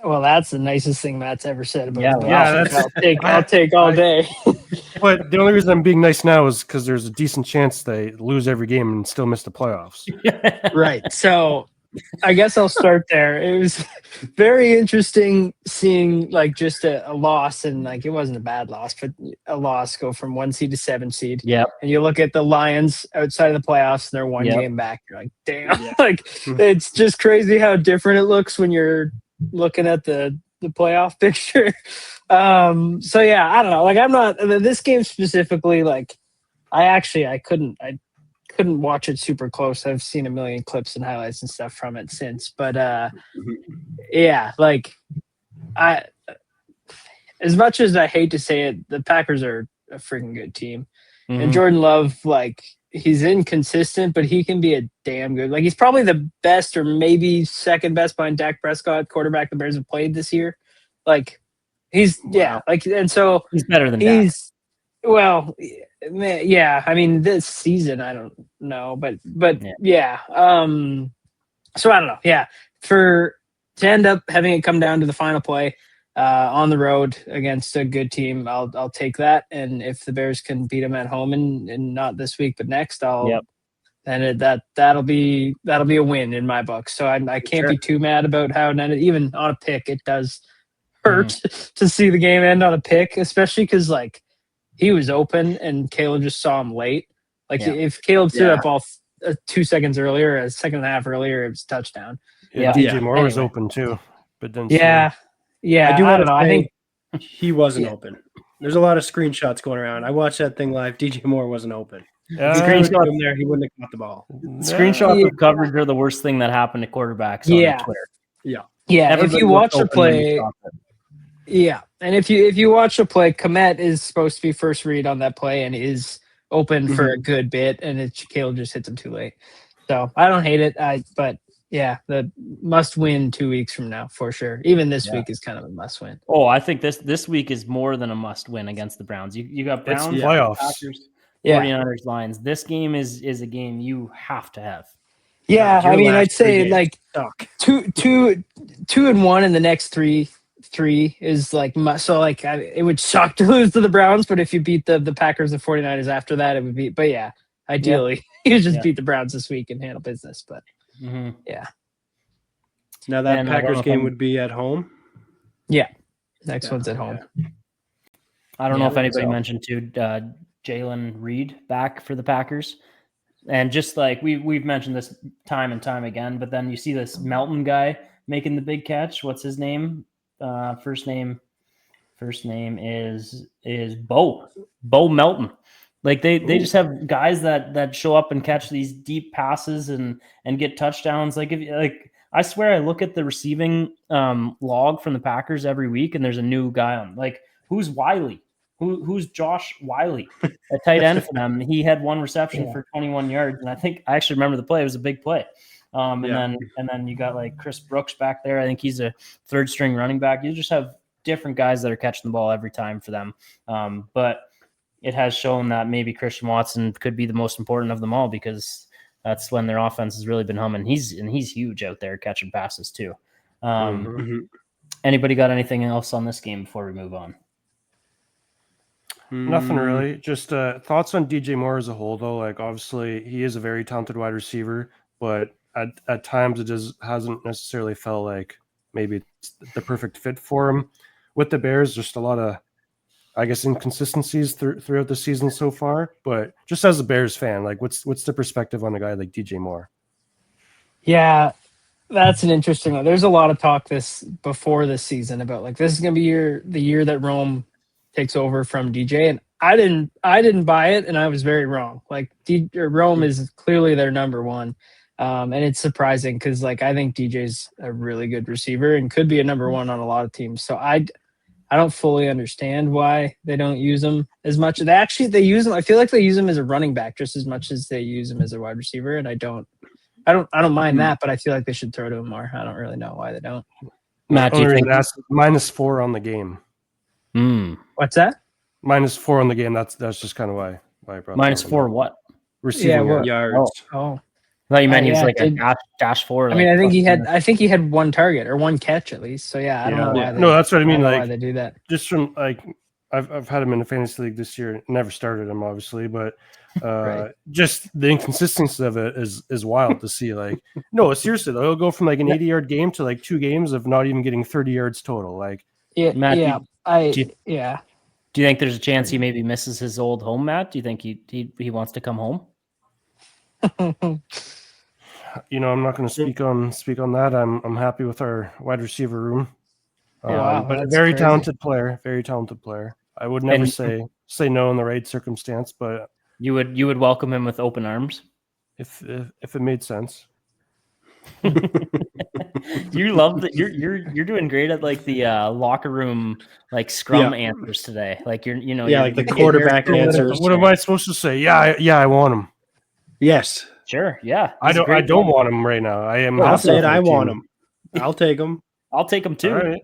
well, that's the nicest thing Matt's ever said about Yeah, the yeah, Dolphins. I'll take all day. But the only reason I'm being nice now is because there's a decent chance they lose every game and still miss the playoffs. Right. So I guess I'll start there. It was very interesting seeing like just a loss, and like it wasn't a bad loss, but a loss go from 1 seed to 7 seed. Yep. And you look at the Lions outside of the playoffs and they're one Yep. game back. You're like, damn. Like it's just crazy how different it looks when you're looking at the playoff picture. So yeah, I don't know. Like I'm not this game specifically, like I couldn't watch it super close. I've seen a million clips and highlights and stuff from it since. But yeah, like as much as I hate to say it, the Packers are a freaking good team. Mhm. And Jordan Love, like he's inconsistent, but he can be a damn good. Like he's probably the best or maybe second best behind Dak Prescott, quarterback the Bears have played this year. Like he's like and so He's better than Dak. he's well, yeah. I mean, this season I don't know, but yeah. So I don't know. Yeah, to end up having it come down to the final play on the road against a good team, I'll take that. And if the Bears can beat them at home and not this week but next, then that'll be a win in my book. So I can't be too mad about how even on a pick it does hurt to see the game end on a pick, especially because like he was open and Caleb just saw him late. Like if Caleb stood up all 2 seconds earlier, a second and a half earlier, it was a touchdown. Yeah, DJ Moore was open too, but then yeah. I don't know. I think he wasn't open. There's a lot of screenshots going around. I watched that thing live. DJ Moore wasn't open. Screenshot him there, he wouldn't have caught the ball. Screenshots of coverage are the worst thing that happened to quarterbacks on Twitter. Yeah. If you watch the play, and if you watch the play, Komet is supposed to be first read on that play and is open for a good bit, and Caleb just hits him too late. So I don't hate it. But yeah, the must win 2 weeks from now for sure. Even this week is kind of a must win. Oh, I think this week is more than a must win against the Browns. You got Browns, playoffs, Packers, 49ers, Lions. This game is a game you have to have. Yeah, I mean, I'd say like 2-1 in the next three is like so like it would suck to lose to the Browns, but if you beat the Packers, the 49ers after that, it would be. But yeah, ideally you just beat the Browns this week and handle business. But yeah. Now that Packers game would be at home. Yeah, next one's at home. I don't know if anybody mentioned too. Jalen Reed back for the Packers. And just like we've mentioned this time and time again, but then you see this Melton guy making the big catch. What's his name? First name is Bo Melton. Like they just have guys that show up and catch these deep passes and get touchdowns. Like I swear I look at the receiving log from the Packers every week and there's a new guy on. Like who's Wiley? Who's Josh Wiley, a tight end for them? He had one reception for 21 yards, and I actually remember the play. It was a big play. And then you got like Chris Brooks back there. I think he's a third string running back. You just have different guys that are catching the ball every time for them. But it has shown that maybe Christian Watson could be the most important of them all because that's when their offense has really been humming. He's huge out there catching passes too. Anybody got anything else on this game before we move on? Nothing really. Just thoughts on DJ Moore as a whole, though. Like, obviously, he is a very talented wide receiver, but at times it just hasn't necessarily felt like maybe it's the perfect fit for him. With the Bears, just a lot of, I guess, inconsistencies throughout the season so far. But just as a Bears fan, like, what's the perspective on a guy like DJ Moore? Yeah, that's an interesting one. There's a lot of talk before this season about like this is going to be the year that Rome takes over from DJ, and I didn't buy it, and I was very wrong. Like Rome is clearly their number one, and it's surprising because like I think DJ's a really good receiver and could be a number one on a lot of teams. So I don't fully understand why they don't use him as much. They use him. I feel like they use him as a running back just as much as they use him as a wide receiver, and I don't mind that, but I feel like they should throw to him more. I don't really know why they don't. Matt, do you Only think? reason I asked is -4 on the game. What's that? -4 on the game. That's just kind of why I brought that Minus one 4 up. what? Receiving well, Yards. Oh, I thought you meant he was yeah, like a did- dash 4. I Like mean, I think plus he had one target or one catch at least. So yeah, I don't know why. Yeah. They, No, that's what I mean. don't know why Like they do that. just from like I've had him in the fantasy league this year. Never started him obviously, but Right. just the inconsistency of it is wild to see. Like no, seriously though, he'll go from like an 80-yard game to like 2 games of not even getting 30 yards total. Like Yeah, Matt, yeah, yeah. Do you think there's a chance he maybe misses his old home, Matt? Do you think he wants to come home? I'm not going to speak on that. I'm happy with our wide receiver room. Wow, But a that's very crazy. talented player, very talented player. I would never And- say no in the right circumstance, but You would welcome him with open arms. if it made sense. You love that you're doing great at like the locker room like scrum answers today. Like you're Like the you're quarterback very- answers. What am I supposed to say? Yeah, I want him. Yes. Sure, yeah. I He's a don't great don't player. want him right now. I am. I'll happy say with it. my I want team. him. I'll take him. I'll take him too. All right.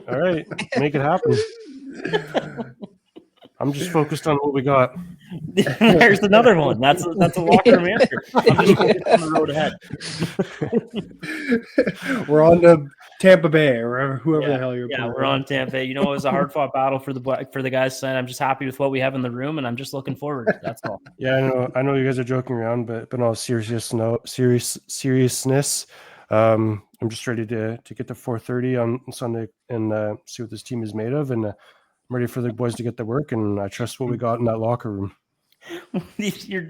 All right. Make it happen. I'm just focused on what we got. There's another one. That's a locker room answer. I'm just focused on the road ahead. We're on to Tampa Bay or whoever the hell you're Yeah, playing. we're on Tampa. It was a hard fought battle for the guys tonight. I'm just happy with what we have in the room, and I'm just looking forward. That's all. Yeah, I know you guys are joking around, but in all seriousness, I'm just ready to get to 4:30 on Sunday and see what this team is made of, and I'm ready for the boys to get to work, and I trust what we got in that locker room. Yeah.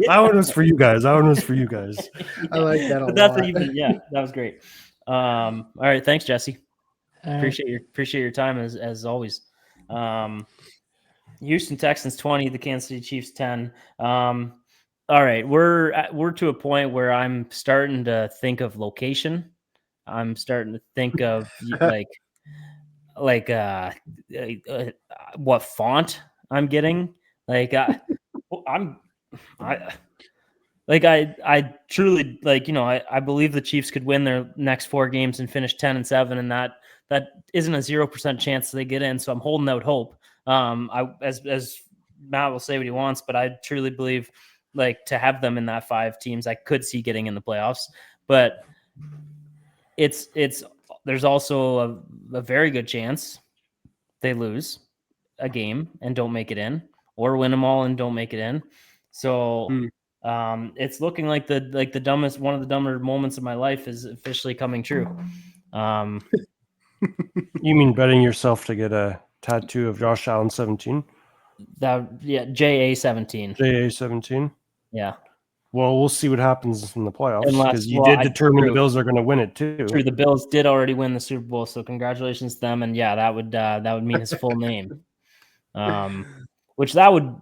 That one was for you guys. I like that a But that's lot. what you yeah, that was great. All right, thanks, Jesse. All right. Appreciate your time as always. Houston Texans 20, the Kansas City Chiefs 10. All right, we're to a point where I'm starting to think of location. I'm starting to think of what font I'm getting. I truly I believe the Chiefs could win their next 4 games and finish 10-7, and that isn't a 0% chance they get in. So I'm holding out hope. As Matt will say what he wants, but I truly believe to have them in that 5 teams, I could see getting in the playoffs. But there's also a very good chance they lose a game and don't make it in, or win them all and don't make it in. So it's looking like the dumbest, one of the dumber moments of my life is officially coming true. You mean betting yourself to get a tattoo of Josh Allen 17? JA 17. JA 17? Yeah. Well, we'll see what happens in the playoffs Unless- because you well, did determine the true. Bills are going to win it too. True, the Bills did already win the Super Bowl, so congratulations to them. And yeah, that would mean his full name, which that would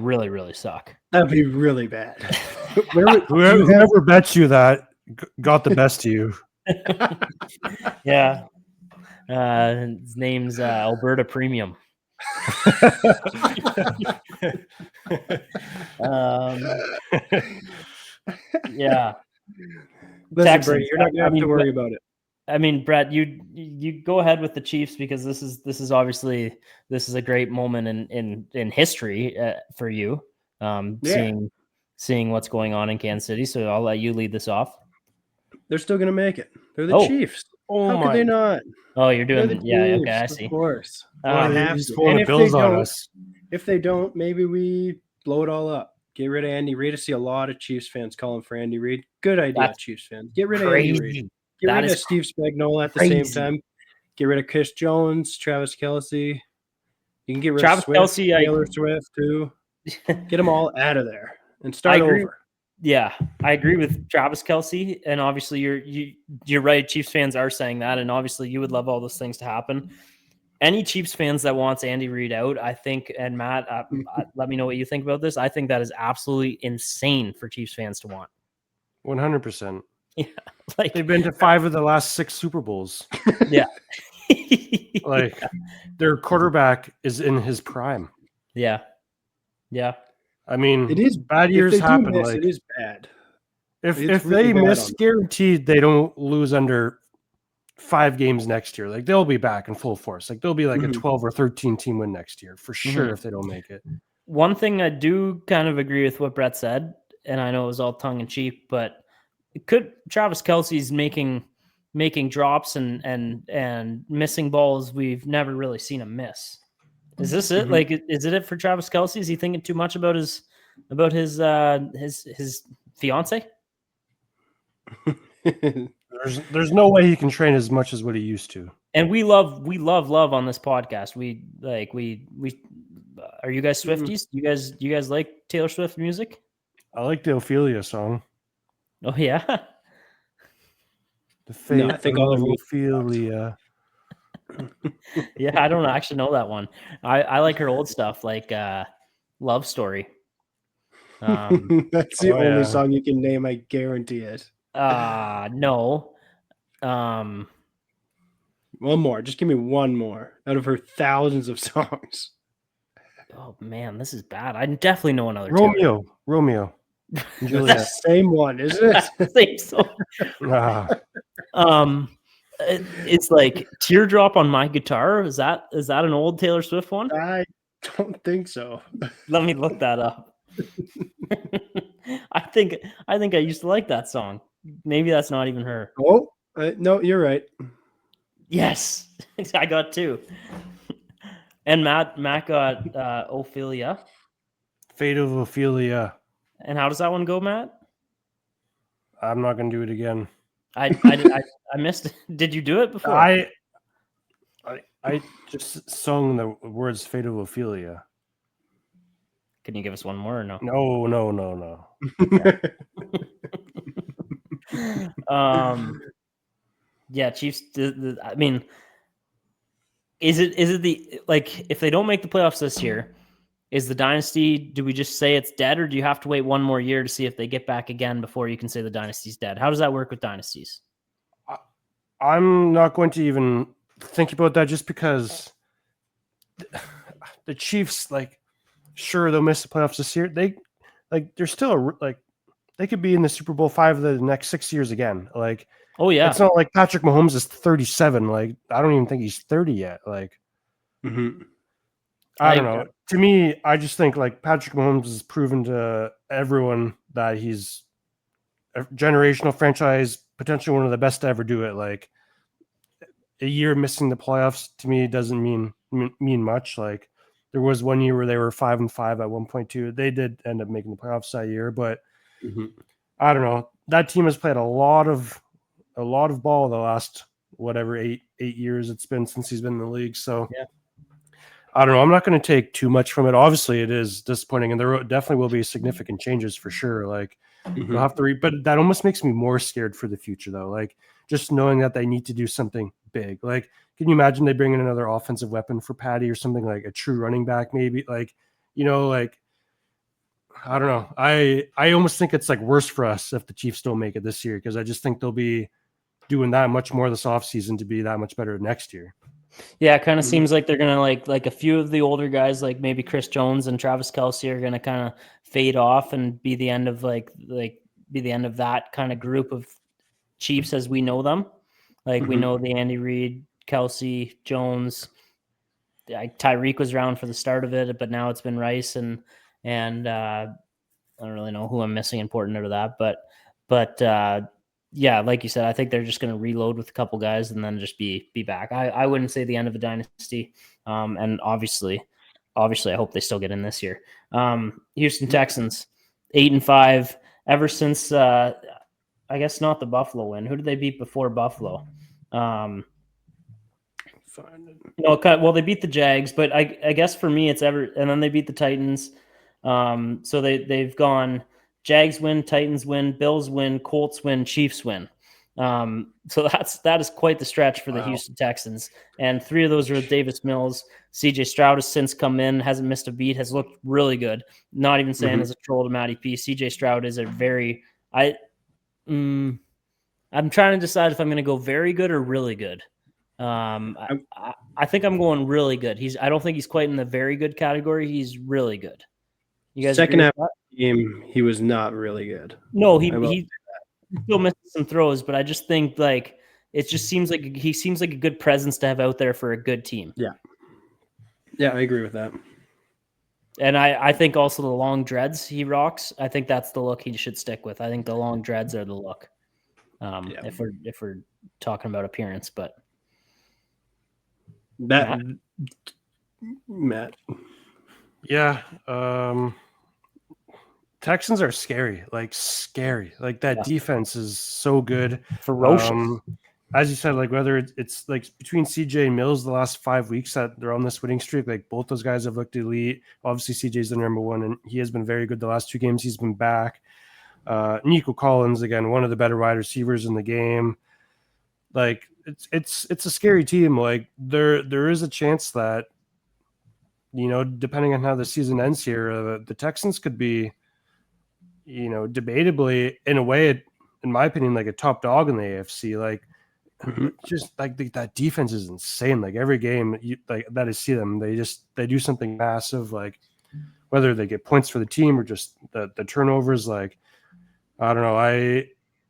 really, really suck. That'd be really bad. Whoever bets you that got the best of you. Yeah, his name's Alberta Premium. Yeah. Listen, Texans, Brady, you're not gonna have to worry about it. I mean, Brett, you go ahead with the Chiefs because this is obviously a great moment in history for you. Seeing what's going on in Kansas City. So I'll let you lead this off. They're still gonna make it. They're the Chiefs. How could they not? Oh, you're They're doing the okay. I Chiefs, see. Of course. Oh, They have He's to. pulling And the if Bills they on don't- us. If they don't, maybe we blow it all up. Get rid of Andy Reid. I see a lot of Chiefs fans calling for Andy Reid. Good idea, That's Chiefs fans. Get rid of Andy Reid. Crazy. Get That rid of is Steve Spagnuolo at the crazy. same time. Get rid of Chris Jones, Travis Kelce. You can get rid Travis of Swift, Kelce, Taylor Swift too. Get them all out of there and start agree. over. Yeah, I agree with Travis Kelce, and obviously you're right. Chiefs fans are saying that, and obviously you would love all those things to happen. Any Chiefs fans that wants Andy Reid out, I think, and Matt, let me know what you think about this. I think that is absolutely insane for Chiefs fans to want. 100%. Yeah, like They've been to 5 of the last 6 Super Bowls. yeah, Like their quarterback is in his prime. yeah. I mean, It is bad If years they do happen. miss, Like it is bad. If It's they really bad miss, on- guaranteed they don't lose under 5 games next year. Like they'll be back in full force. Like they'll be like a Mhm. 12 or 13 team win next year for sure Mhm. if they don't make it. One thing I do kind of agree with what Brett said, and I know it was all tongue in cheek, but Travis Kelce's making drops and missing balls we've never really seen him miss. Is this it? Mhm. Like, is it for Travis Kelce? Is he thinking too much about his fiance? There's no way he can train as much as what he used to. And we love on this podcast. We are you guys Swifties? You guys like Taylor Swift music? I like the Ophelia song. Oh yeah. The fate I think all of their music Ophelia. Yeah, I don't actually know that one. I like her old stuff, like Love Story. That's the Oh, only yeah. song you can name. I guarantee it. No. One more. Just give me one more out of her thousands of songs. Oh man, this is bad. I definitely know another Taylor. Romeo. and It's the Juliet. same one, isn't it? Same song. Ah, It's like Teardrop on My Guitar. Is that an old Taylor Swift one? I don't think so. Let me look that up. I think I used to like that song. Maybe that's not even her. Oh, no, you're right. Yes, I got two. And Matt got Ophelia. Fate of Ophelia. And how does that one go, Matt? I'm not gonna do it again. I missed it. Did you do it before? I just sung the words "Fate of Ophelia." Can you give us one more or no? No. Yeah, Chiefs. I mean, is it the like if they don't make the playoffs this year, is the dynasty? Do we just say it's dead, or do you have to wait one more year to see if they get back again before you can say the dynasty's dead? How does that work with dynasties? I'm not going to even think about that just because the Chiefs, like, sure they'll miss the playoffs this year. They're still they could be in the Super Bowl 5 the next 6 years again. Like, Oh yeah, it's not like Patrick Mahomes is 37. Like, I don't even think he's 30 yet. Like, Mhm. I don't know. To me, I just think like Patrick Mahomes has proven to everyone that he's a generational franchise, potentially one of the best to ever do it. Like, a year missing the playoffs to me doesn't mean much. Like, there was one year where they were 5-5 at 1.2. They did end up making the playoffs that year, but Mhm. I don't know. That team has played a lot of ball the last whatever eight years it's been since he's been in the league. So Yeah. I don't know. I'm not going to take too much from it. Obviously, it is disappointing, and there definitely will be significant changes for sure. Like, Mhm. they'll have to but that almost makes me more scared for the future, though. Like, just knowing that they need to do something big. Like, can you imagine they bring in another offensive weapon for Patty or something, like a true running back, maybe? Like, like, I don't know. I almost think it's like worse for us if the Chiefs don't make it this year, because I just think they'll be doing that much more this offseason to be that much better next year. Yeah, it kind of Mhm. seems like they're gonna like a few of the older guys, like maybe Chris Jones and Travis Kelce, are gonna kind of fade off and be the end of be the end of that kind of group of Chiefs as we know them. Like we Mhm. know the Andy Reid, Kelce, Jones. Tyreek was around for the start of it, but now it's been Rice and I don't really know who I'm missing important out of that, but yeah, like you said, I think they're just going to reload with a couple guys and then just be back. I wouldn't say the end of a dynasty, and obviously, I hope they still get in this year. Houston Texans, 8-5. Ever since, I guess not the Buffalo win. Who did they beat before Buffalo? Fine. Well, they beat the Jags, but I guess for me it's and then they beat the Titans. So they've gone Jags win, Titans win, Bills win, Colts win, Chiefs win. So that is quite the stretch for the Houston Texans. And 3 of those are with Davis Mills. CJ Stroud has since come in, hasn't missed a beat, has looked really good. Not even saying as a troll to Matty P. CJ Stroud is a very I'm trying to decide if I'm going to go very good or really good. I think I'm going really good. I don't think he's quite in the very good category. He's really good. You guys Second agree half with of the game, he was not really good. that? No, I will he still missing some throws, but I just think like it just seems like he seems like a good presence to have out there for a good team. Yeah, I agree with that. And I think also the long dreads he rocks. I think that's the look he should stick with. I think the long dreads are the look. If we're talking about appearance, but Matt. Yeah. Texans are scary. Like that defense is so good. ferocious. As you said, like whether it's like between CJ and Mills the last 5 weeks that they're on this winning streak, like both those guys have looked elite. Obviously, CJ's the number one, and he has been very good the last 2 games he's been back. Nico Collins, again, one of the better wide receivers in the game. Like it's a scary team. Like there is a chance that, depending on how the season ends here, the Texans could be, debatably in a way, in my opinion, like a top dog in the AFC. Like just like that defense is insane. Like every game that I see them, they do something massive. Like whether they get points for the team or just the turnovers. Like I don't know.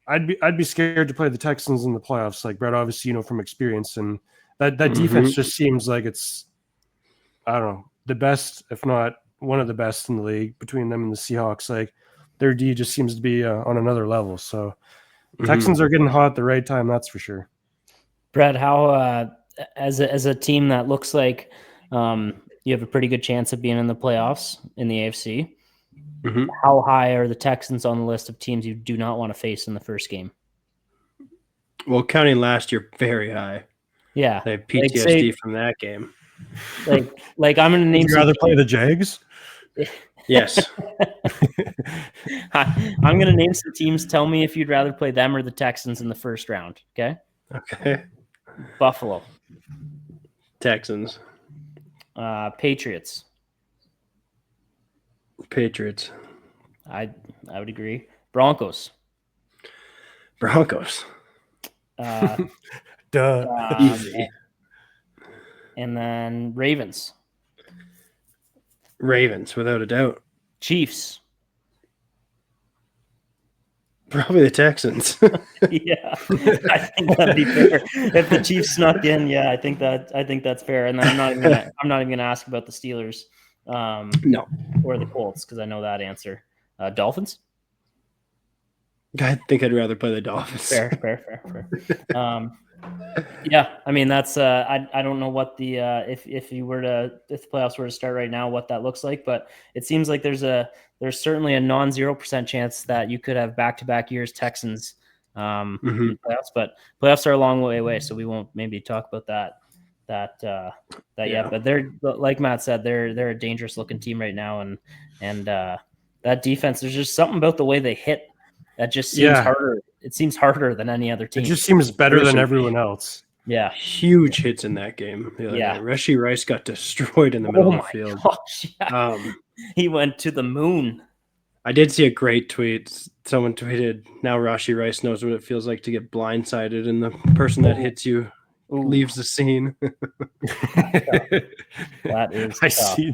I'd be scared to play the Texans in the playoffs. Like Brett, obviously, from experience, and that defense just seems like it's, I don't know, the best, if not one of the best in the league between them and the Seahawks. Like their D just seems to be on another level. So Texans are getting hot at the right time. That's for sure. Brett, how as a team that looks like you have a pretty good chance of being in the playoffs in the AFC, how high are the Texans on the list of teams you do not want to face in the first game? Well, counting last year, very high. Yeah, they have PTSD from that game. Like I'm going to name. Would you rather play the Jags? Yes. I'm going to name some teams. Tell me if you'd rather play them or the Texans in the first round. Okay. Okay. Buffalo. Texans. Patriots. Patriots. I would agree. Broncos. Duh. Easy. And then Ravens. Ravens, without a doubt. Chiefs. Probably the Texans. Yeah, I think that'd be fair. If the Chiefs snuck in, I think that's fair. And then I'm not even gonna ask about the Steelers, no, or the Colts because I know that answer. Dolphins. I think I'd rather play the Dolphins. Fair. Yeah, I mean that's I don't know what the if the playoffs were to start right now, what that looks like, but it seems like there's certainly a non-0% chance that you could have back-to-back years Texans in the playoffs, but playoffs are a long way away, so we won't maybe talk about that yet. But they're, like Matt said, they're a dangerous looking team right now, and that defense, there's just something about the way they hit that just seems harder. It seems harder than any other team. It just seems better than everyone else. Yeah. Huge hits in that game. Rashee Rice got destroyed in the middle of the field. Gosh, yeah. He went to the moon. I did see a great tweet. Someone tweeted, now Rashee Rice knows what it feels like to get blindsided and the person that hits you leaves the scene. That is I see.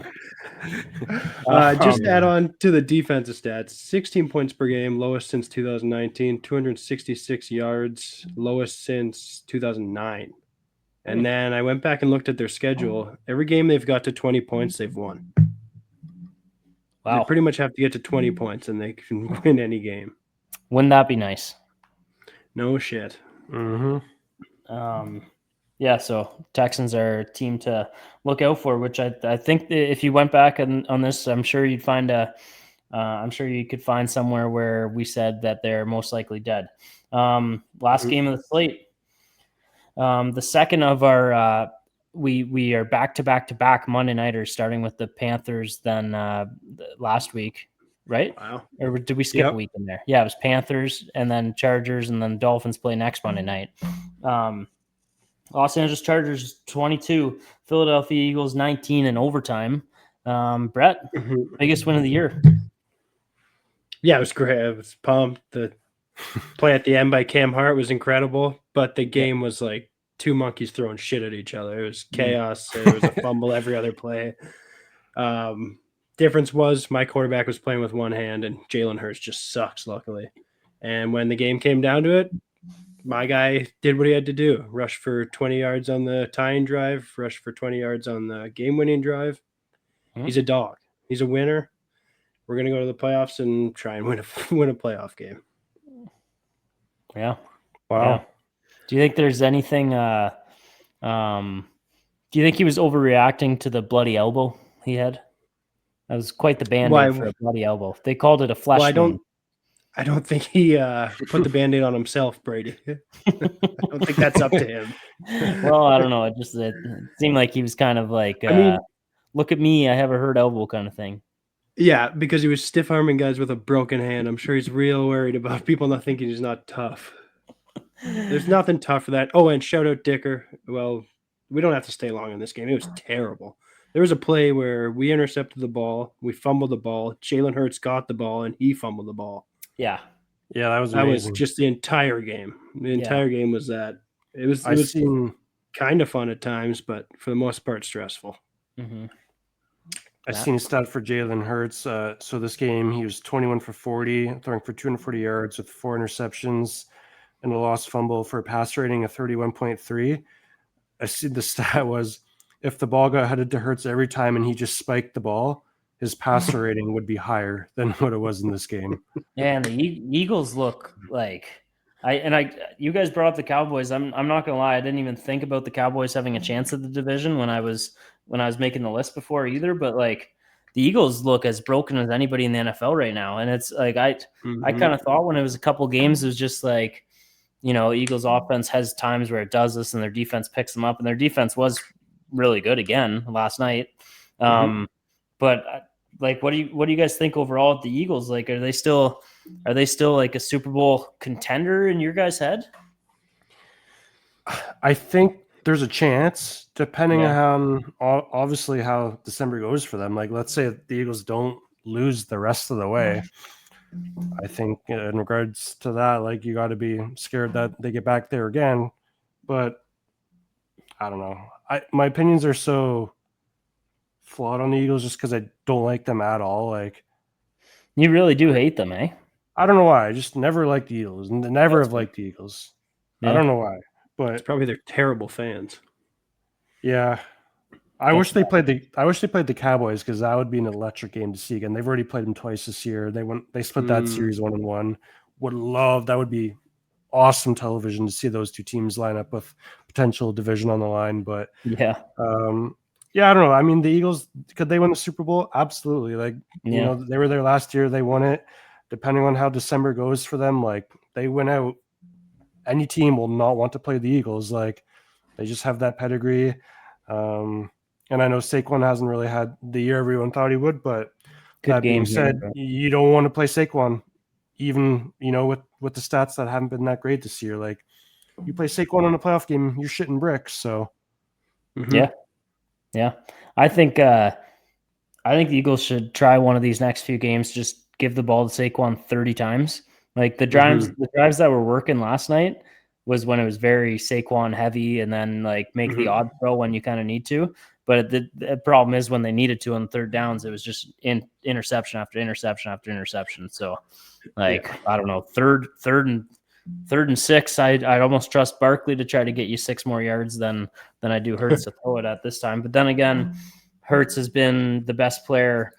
Just add on to the defensive stats. 16 points per game, lowest since 2019. 266 yards, lowest since 2009. And then I went back and looked at their schedule. Every game they've got to 20 points, they've won. Wow. They pretty much have to get to 20 points and they can win any game. Wouldn't that be nice? No shit. Yeah, so Texans are a team to look out for, which I think if you went back on this, I'm sure you'd find I'm sure you could find somewhere where we said that they're most likely dead. Last game of the slate, the second of our we are back to back Monday nighters, starting with the Panthers. Then last week, right? Wow. Or did we skip a week in there? Yeah, it was Panthers and then Chargers and then Dolphins play next Monday night. Los Angeles Chargers 22, Philadelphia Eagles 19 in overtime. Brett, biggest win of the year. Yeah, it was great. I was pumped. The play at the end by Cam Hart was incredible, but the game was like two monkeys throwing shit at each other. It was chaos. There was a fumble every other play. Difference was my quarterback was playing with one hand, and Jalen Hurts just sucks, luckily. And when the game came down to it, my guy did what he had to do. Rushed for 20 yards on the tying drive, rushed for 20 yards on the game-winning drive. He's a dog. He's a winner. We're going to go to the playoffs and try and win a playoff game. Yeah. Wow. Yeah. Do you think there's anything do you think he was overreacting to the bloody elbow he had? That was quite the band-aid for a bloody elbow. They called it a flesh wound. I don't think he put the Band-Aid on himself, Brady. I don't think that's up to him. Well, I don't know. It seemed like he was kind of like, look at me, I have a hurt elbow kind of thing. Yeah, because he was stiff-arming guys with a broken hand. I'm sure he's real worried about people not thinking he's not tough. There's nothing tough for that. Oh, and shout out Dicker. Well, we don't have to stay long in this game. It was terrible. There was a play where we intercepted the ball, we fumbled the ball, Jalen Hurts got the ball, and he fumbled the ball. Yeah. Yeah, that was amazing. amazing. That was just the entire game. The entire game was that. It was kind of fun at times, but for the most part, stressful. Mm-hmm. I seen a stat for Jalen Hurts. So this game, he was 21 for 40, throwing for 240 yards with 4 interceptions and a lost fumble for a pass rating of 31.3. I see the stat was if the ball got headed to Hurts every time and he just spiked the ball, his passer rating would be higher than what it was in this game. Yeah, and the Eagles look like you guys brought up the Cowboys. I'm not gonna lie, I didn't even think about the Cowboys having a chance at the division when I was making the list before either. But like the Eagles look as broken as anybody in the NFL right now, and it's like I kind of thought when it was a couple games, it was just like, you know, Eagles offense has times where it does this and their defense picks them up, and their defense was really good again last night. But like, what do you guys think overall of the Eagles? Like, are they still like a Super Bowl contender in your guys' head? I think there's a chance, depending on obviously how December goes for them. Like, let's say the Eagles don't lose the rest of the way. I think in regards to that, like, you got to be scared that they get back there again. But I don't know. My opinions are so flawed on the Eagles just because I don't like them at all. Like, you really do hate them, eh? I don't know why. I just never liked the Eagles. Never have liked the Eagles. Yeah. I don't know why, but it's probably they're terrible fans. Yeah, I wish they played the Cowboys because that would be an electric game to see again. They've already played them twice this year. They split that series 1-1. That would be awesome television to see those two teams line up with potential division on the line. But yeah, I don't know. I mean, the Eagles, could they win the Super Bowl? Absolutely. Like, you know, they were there last year. They won it. Depending on how December goes for them, like, they win out. Any team will not want to play the Eagles. Like, they just have that pedigree. And I know Saquon hasn't really had the year everyone thought he would, but that being said, you don't want to play Saquon, even, you know, with the stats that haven't been that great this year. Like, you play Saquon in a playoff game, you're shitting bricks. So, yeah. I think the Eagles should try one of these next few games. Just give the ball to Saquon 30 times. Like the drives that were working last night was when it was very Saquon heavy, and then like make the odd throw when you kind of need to. But the problem is when they needed to on third downs, it was just interception after interception after interception. So, like, I don't know, third and 6, I'd almost trust Barkley to try to get you 6 more yards than I do Hurts to throw it at this time. But then again, Hurts has been the best player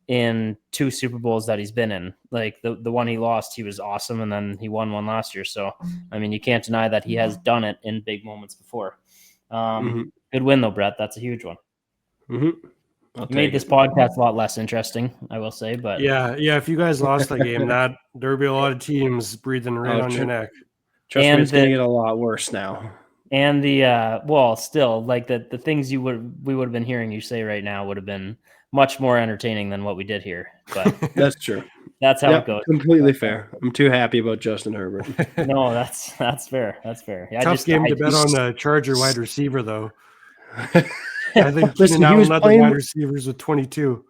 in 2 Super Bowls that he's been in. Like the one he lost, he was awesome, and then he won one last year. So, I mean, you can't deny that he has done it in big moments before. Good win though, Brett. That's a huge one. You made this podcast a lot less interesting, I will say. But yeah. If you guys lost that game, there'd be a lot of teams breathing rain on your neck. Trust me, it's going to get a lot worse now. And still, like the things we would have been hearing you say right now would have been much more entertaining than what we did here. But that's true. That's how it goes. Completely fair. I'm too happy about Justin Herbert. No, that's fair. That's fair. Tough game to bet on the Charger wide receiver, though. I think Listen, he was led the wide receivers with 22.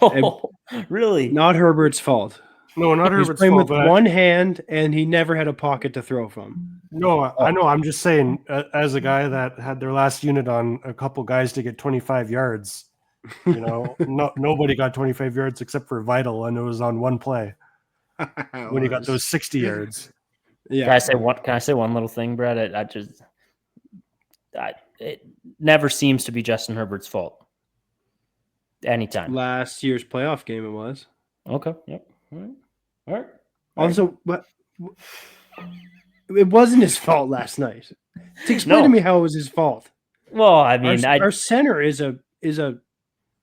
Oh, really? Not Herbert's fault. No, not Herbert's He's playing fault. With one hand, and he never had a pocket to throw from. No, I know. I'm just saying, as a guy that had their last unit on a couple guys to get 25 yards, you know, nobody got 25 yards except for Vital, and it was on one play. when he got those 60 yards. Yeah. Can I say one little thing, Brett? It never seems to be Justin Herbert's fault. Anytime. Last year's playoff game it was. Okay. Yep. All right. Also, but it wasn't his fault last night. To explain No. to me how it was his fault. Well, I mean, Our center is a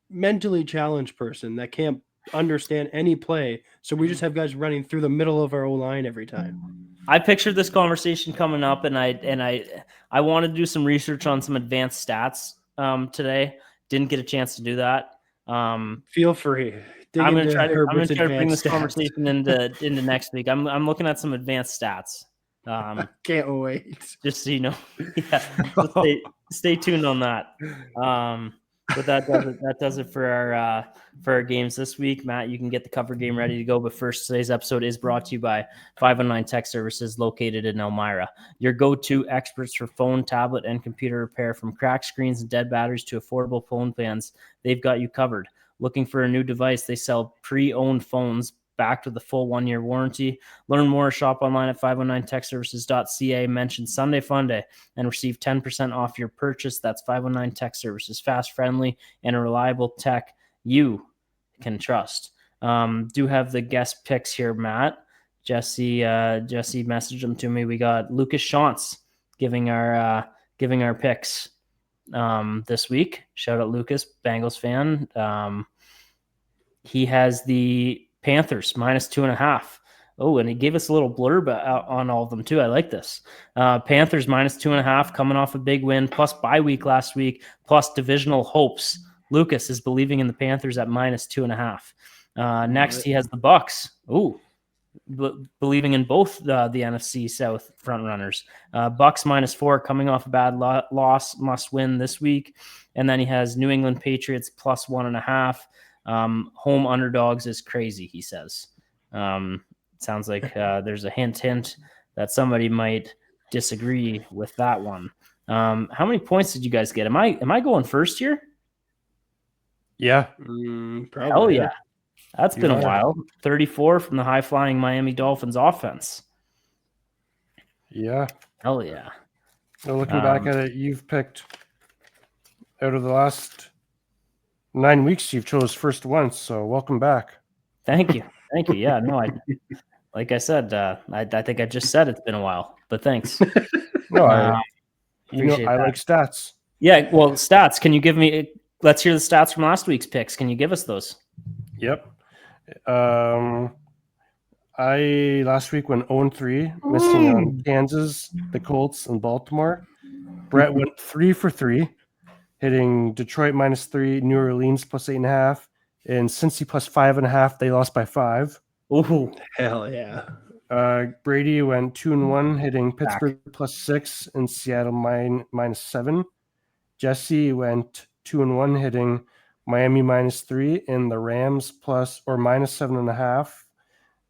mentally challenged person that can't understand any play. So we just have guys running through the middle of our O line every time. I pictured this conversation coming up, and I wanted to do some research on some advanced stats today. Didn't get a chance to do that. Feel free. I'm going to try to bring this conversation into next week. I'm looking at some advanced stats. Can't wait. Just so you know, yeah. So stay tuned on that. But that does it for our games this week. Matt, you can get the cover game ready to go. But first, today's episode is brought to you by 519 Tech Services, located in Elmira. Your go-to experts for phone, tablet, and computer repair. From cracked screens and dead batteries to affordable phone plans, they've got you covered. Looking for a new device? They sell pre-owned phones backed with a full 1-year warranty. Learn more. Shop online at 519techservices.ca. Mention Sunday Funday and receive 10% off your purchase. That's 519 Tech Services. Fast, friendly, and a reliable tech you can trust. Do have the guest picks here, Matt. Jesse messaged them to me. We got Lucas Shantz giving our picks this week. Shout out Lucas, Bengals fan. He has the Panthers -2.5. Oh, and he gave us a little blurb on all of them too. I like this. Panthers -2.5, coming off a big win, plus bye week last week, plus divisional hopes. Lucas is believing in the Panthers at -2.5. Next, he has the Bucks. Ooh, believing in both the NFC South front runners. Bucks -4, coming off a bad loss, must win this week. And then he has New England Patriots +1.5. Home underdogs is crazy, he says. Sounds like there's a hint that somebody might disagree with that one. How many points did you guys get? Am I going first here? Yeah. Probably. Hell yeah. That's been a are. while. 34 from the high-flying Miami Dolphins offense. Yeah. Hell yeah. So looking back at it, you've picked out of the last 9 weeks, you've chose first once. So welcome back. Thank you. Yeah, no, like I said, I think I just said it's been a while, but thanks. No, I appreciate that. like stats. Yeah, well, stats. Can you give me? Let's hear the stats from last week's picks. Can you give us those? Yep. I last week went 0-3, missing on Kansas, the Colts, and Baltimore. Brett went 3 for 3, hitting Detroit -3, New Orleans +8.5, and Cincy +5.5. They lost by 5. Ooh, Hell yeah. Brady went 2-1, hitting Pittsburgh +6 and Seattle -7. Jesse went 2-1, hitting Miami -3 and the Rams -7.5.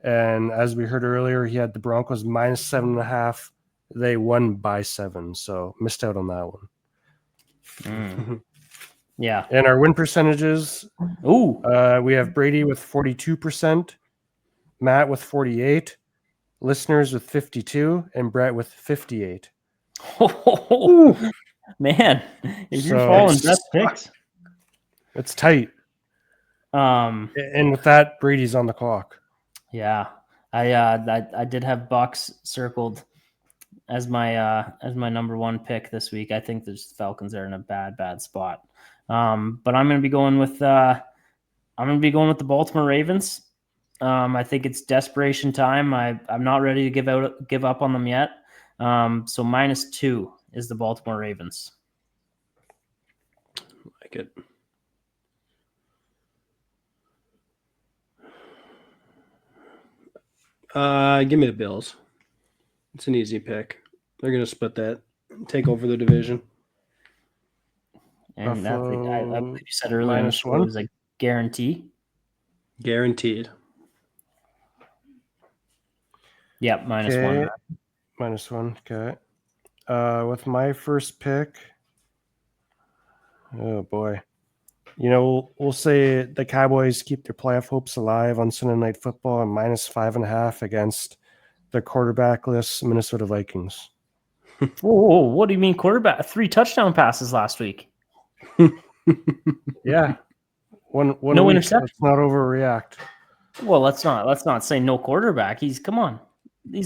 And as we heard earlier, he had the Broncos -7.5. They won by 7, so missed out on that one. Yeah. And our win percentages, Ooh, we have Brady with 42%, Matt with 48, listeners with 52, and Brett with 58. man, if you're So following it's- best picks. It's tight. And with that, Brady's on the clock. Yeah, I did have Bucks circled as my number one pick this week. I think the Falcons are in a bad spot. But I'm going to be going with the Baltimore Ravens. I think it's desperation time. I'm not ready to give up on them yet. So -2 is the Baltimore Ravens. Like it. Give me the Bills. It's an easy pick. They're going to split that, take over the division. And I Buffalo believe you said earlier in the show, -1. it was a guarantee. Guaranteed. Yep, -1. -1. Okay. With my first pick, oh boy, We'll say the Cowboys keep their playoff hopes alive on Sunday Night Football and -5.5 against the quarterbackless Minnesota Vikings. Whoa, what do you mean quarterback? 3 touchdown passes last week. Yeah. One No week, interception. let's not overreact. Well, let's not say no quarterback. He's a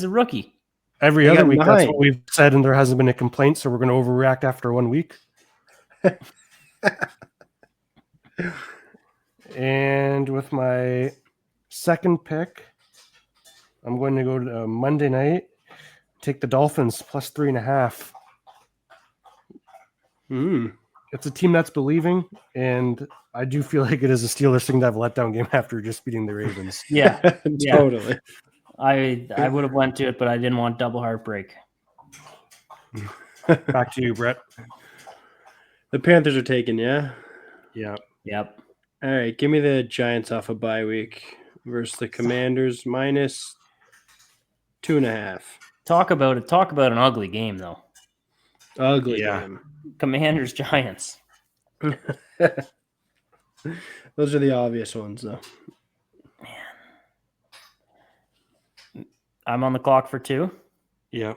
rookie. Every They other got week, 9. that's what we've said, and there hasn't been a complaint, so we're going to overreact after 1 week. And with my second pick, I'm going to go to Monday night, take the Dolphins +3.5. It's a team that's believing, and I do feel like it is a Steelers thing to have a letdown game after just beating the Ravens. Yeah, Totally. I would have went to it, but I didn't want double heartbreak. Back to you, Brett. The Panthers are taken, yeah? Yeah. Yep. All right, give me the Giants off a bye week versus the Commanders -2.5. Talk about an ugly game though. Ugly Yeah. game. Commanders Giants. Those are the obvious ones, though. I'm on the clock for 2. Yeah.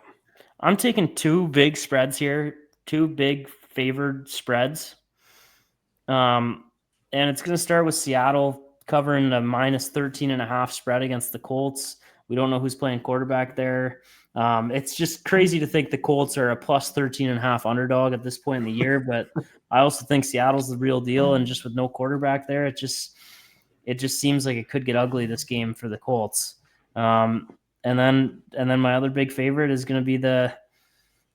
I'm taking 2 big spreads here, 2 big favored spreads. And it's going to start with Seattle covering the -13.5 spread against the Colts. We don't know who's playing quarterback there. It's just crazy to think the Colts are a +13.5 underdog at this point in the year, but I also think Seattle's the real deal, and just with no quarterback there, it just seems like it could get ugly this game for the Colts. And then my other big favorite is going to be the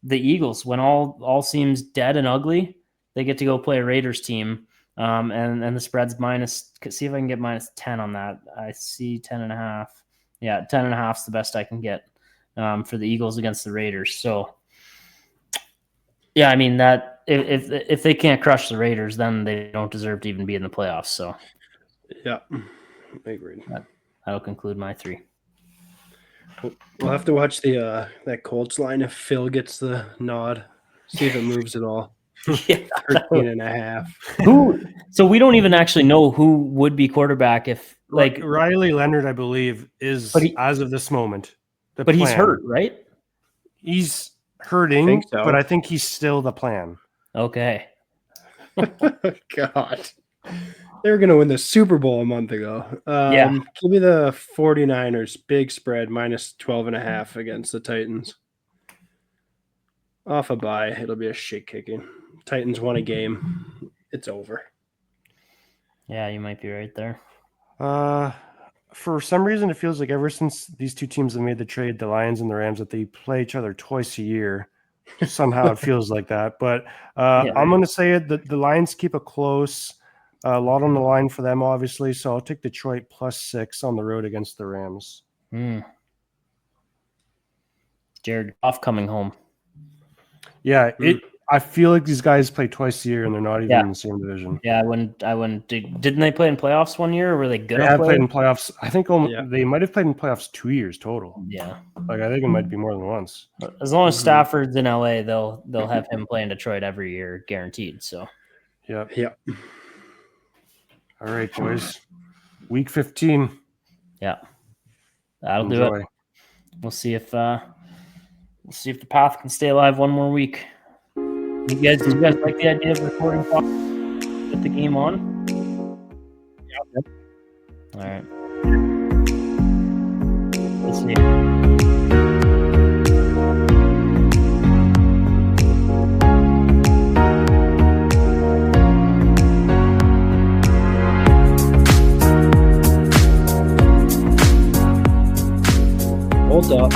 Eagles. When all seems dead and ugly, they get to go play a Raiders team. And the spread's minus. See if I can get -10 on that. I see 10.5. Yeah, 10.5 is the best I can get for the Eagles against the Raiders. So, yeah, I mean that if they can't crush the Raiders, then they don't deserve to even be in the playoffs. So, Yeah, I agree. that'll conclude my 3. We'll have to watch the that Colts line if Phil gets the nod. See if it moves at all. Yeah. 13.5. So we don't even actually know who would be quarterback if like, Riley Leonard, I believe, is as of this moment. But he's hurt, right? He's hurting, Think so. but I think he's still the plan. Okay. God. They were going to win the Super Bowl a month ago. Yeah. Give me the 49ers, big spread, -12.5 against the Titans. Off a bye. It'll be a shit kicking. Titans won a game. It's over. Yeah, you might be right there. For some reason, it feels like ever since these two teams have made the trade, the Lions and the Rams, that they play each other twice a year. Somehow it feels like that. But I'm going to say it. The Lions keep it close. A lot on the line for them, obviously. So I'll take Detroit +6 on the road against the Rams. Jared Goff coming home. Yeah, I feel like these guys play twice a year and they're not even in the same division. Yeah, I wouldn't. Didn't they play in playoffs one year, or were they good? They have played in playoffs. I think Yeah. they might have played in playoffs 2 years total. Yeah. Like I think it might be more than once. As long as Stafford's in LA, they'll have him play in Detroit every year, guaranteed. So. Yeah. Yeah. All right, boys. Week 15. Yeah. That'll do Enjoy. it. We'll see if the path can stay alive one more week. Do you guys like the idea of recording with the game on? Yeah. All right. Let's see. Hold up.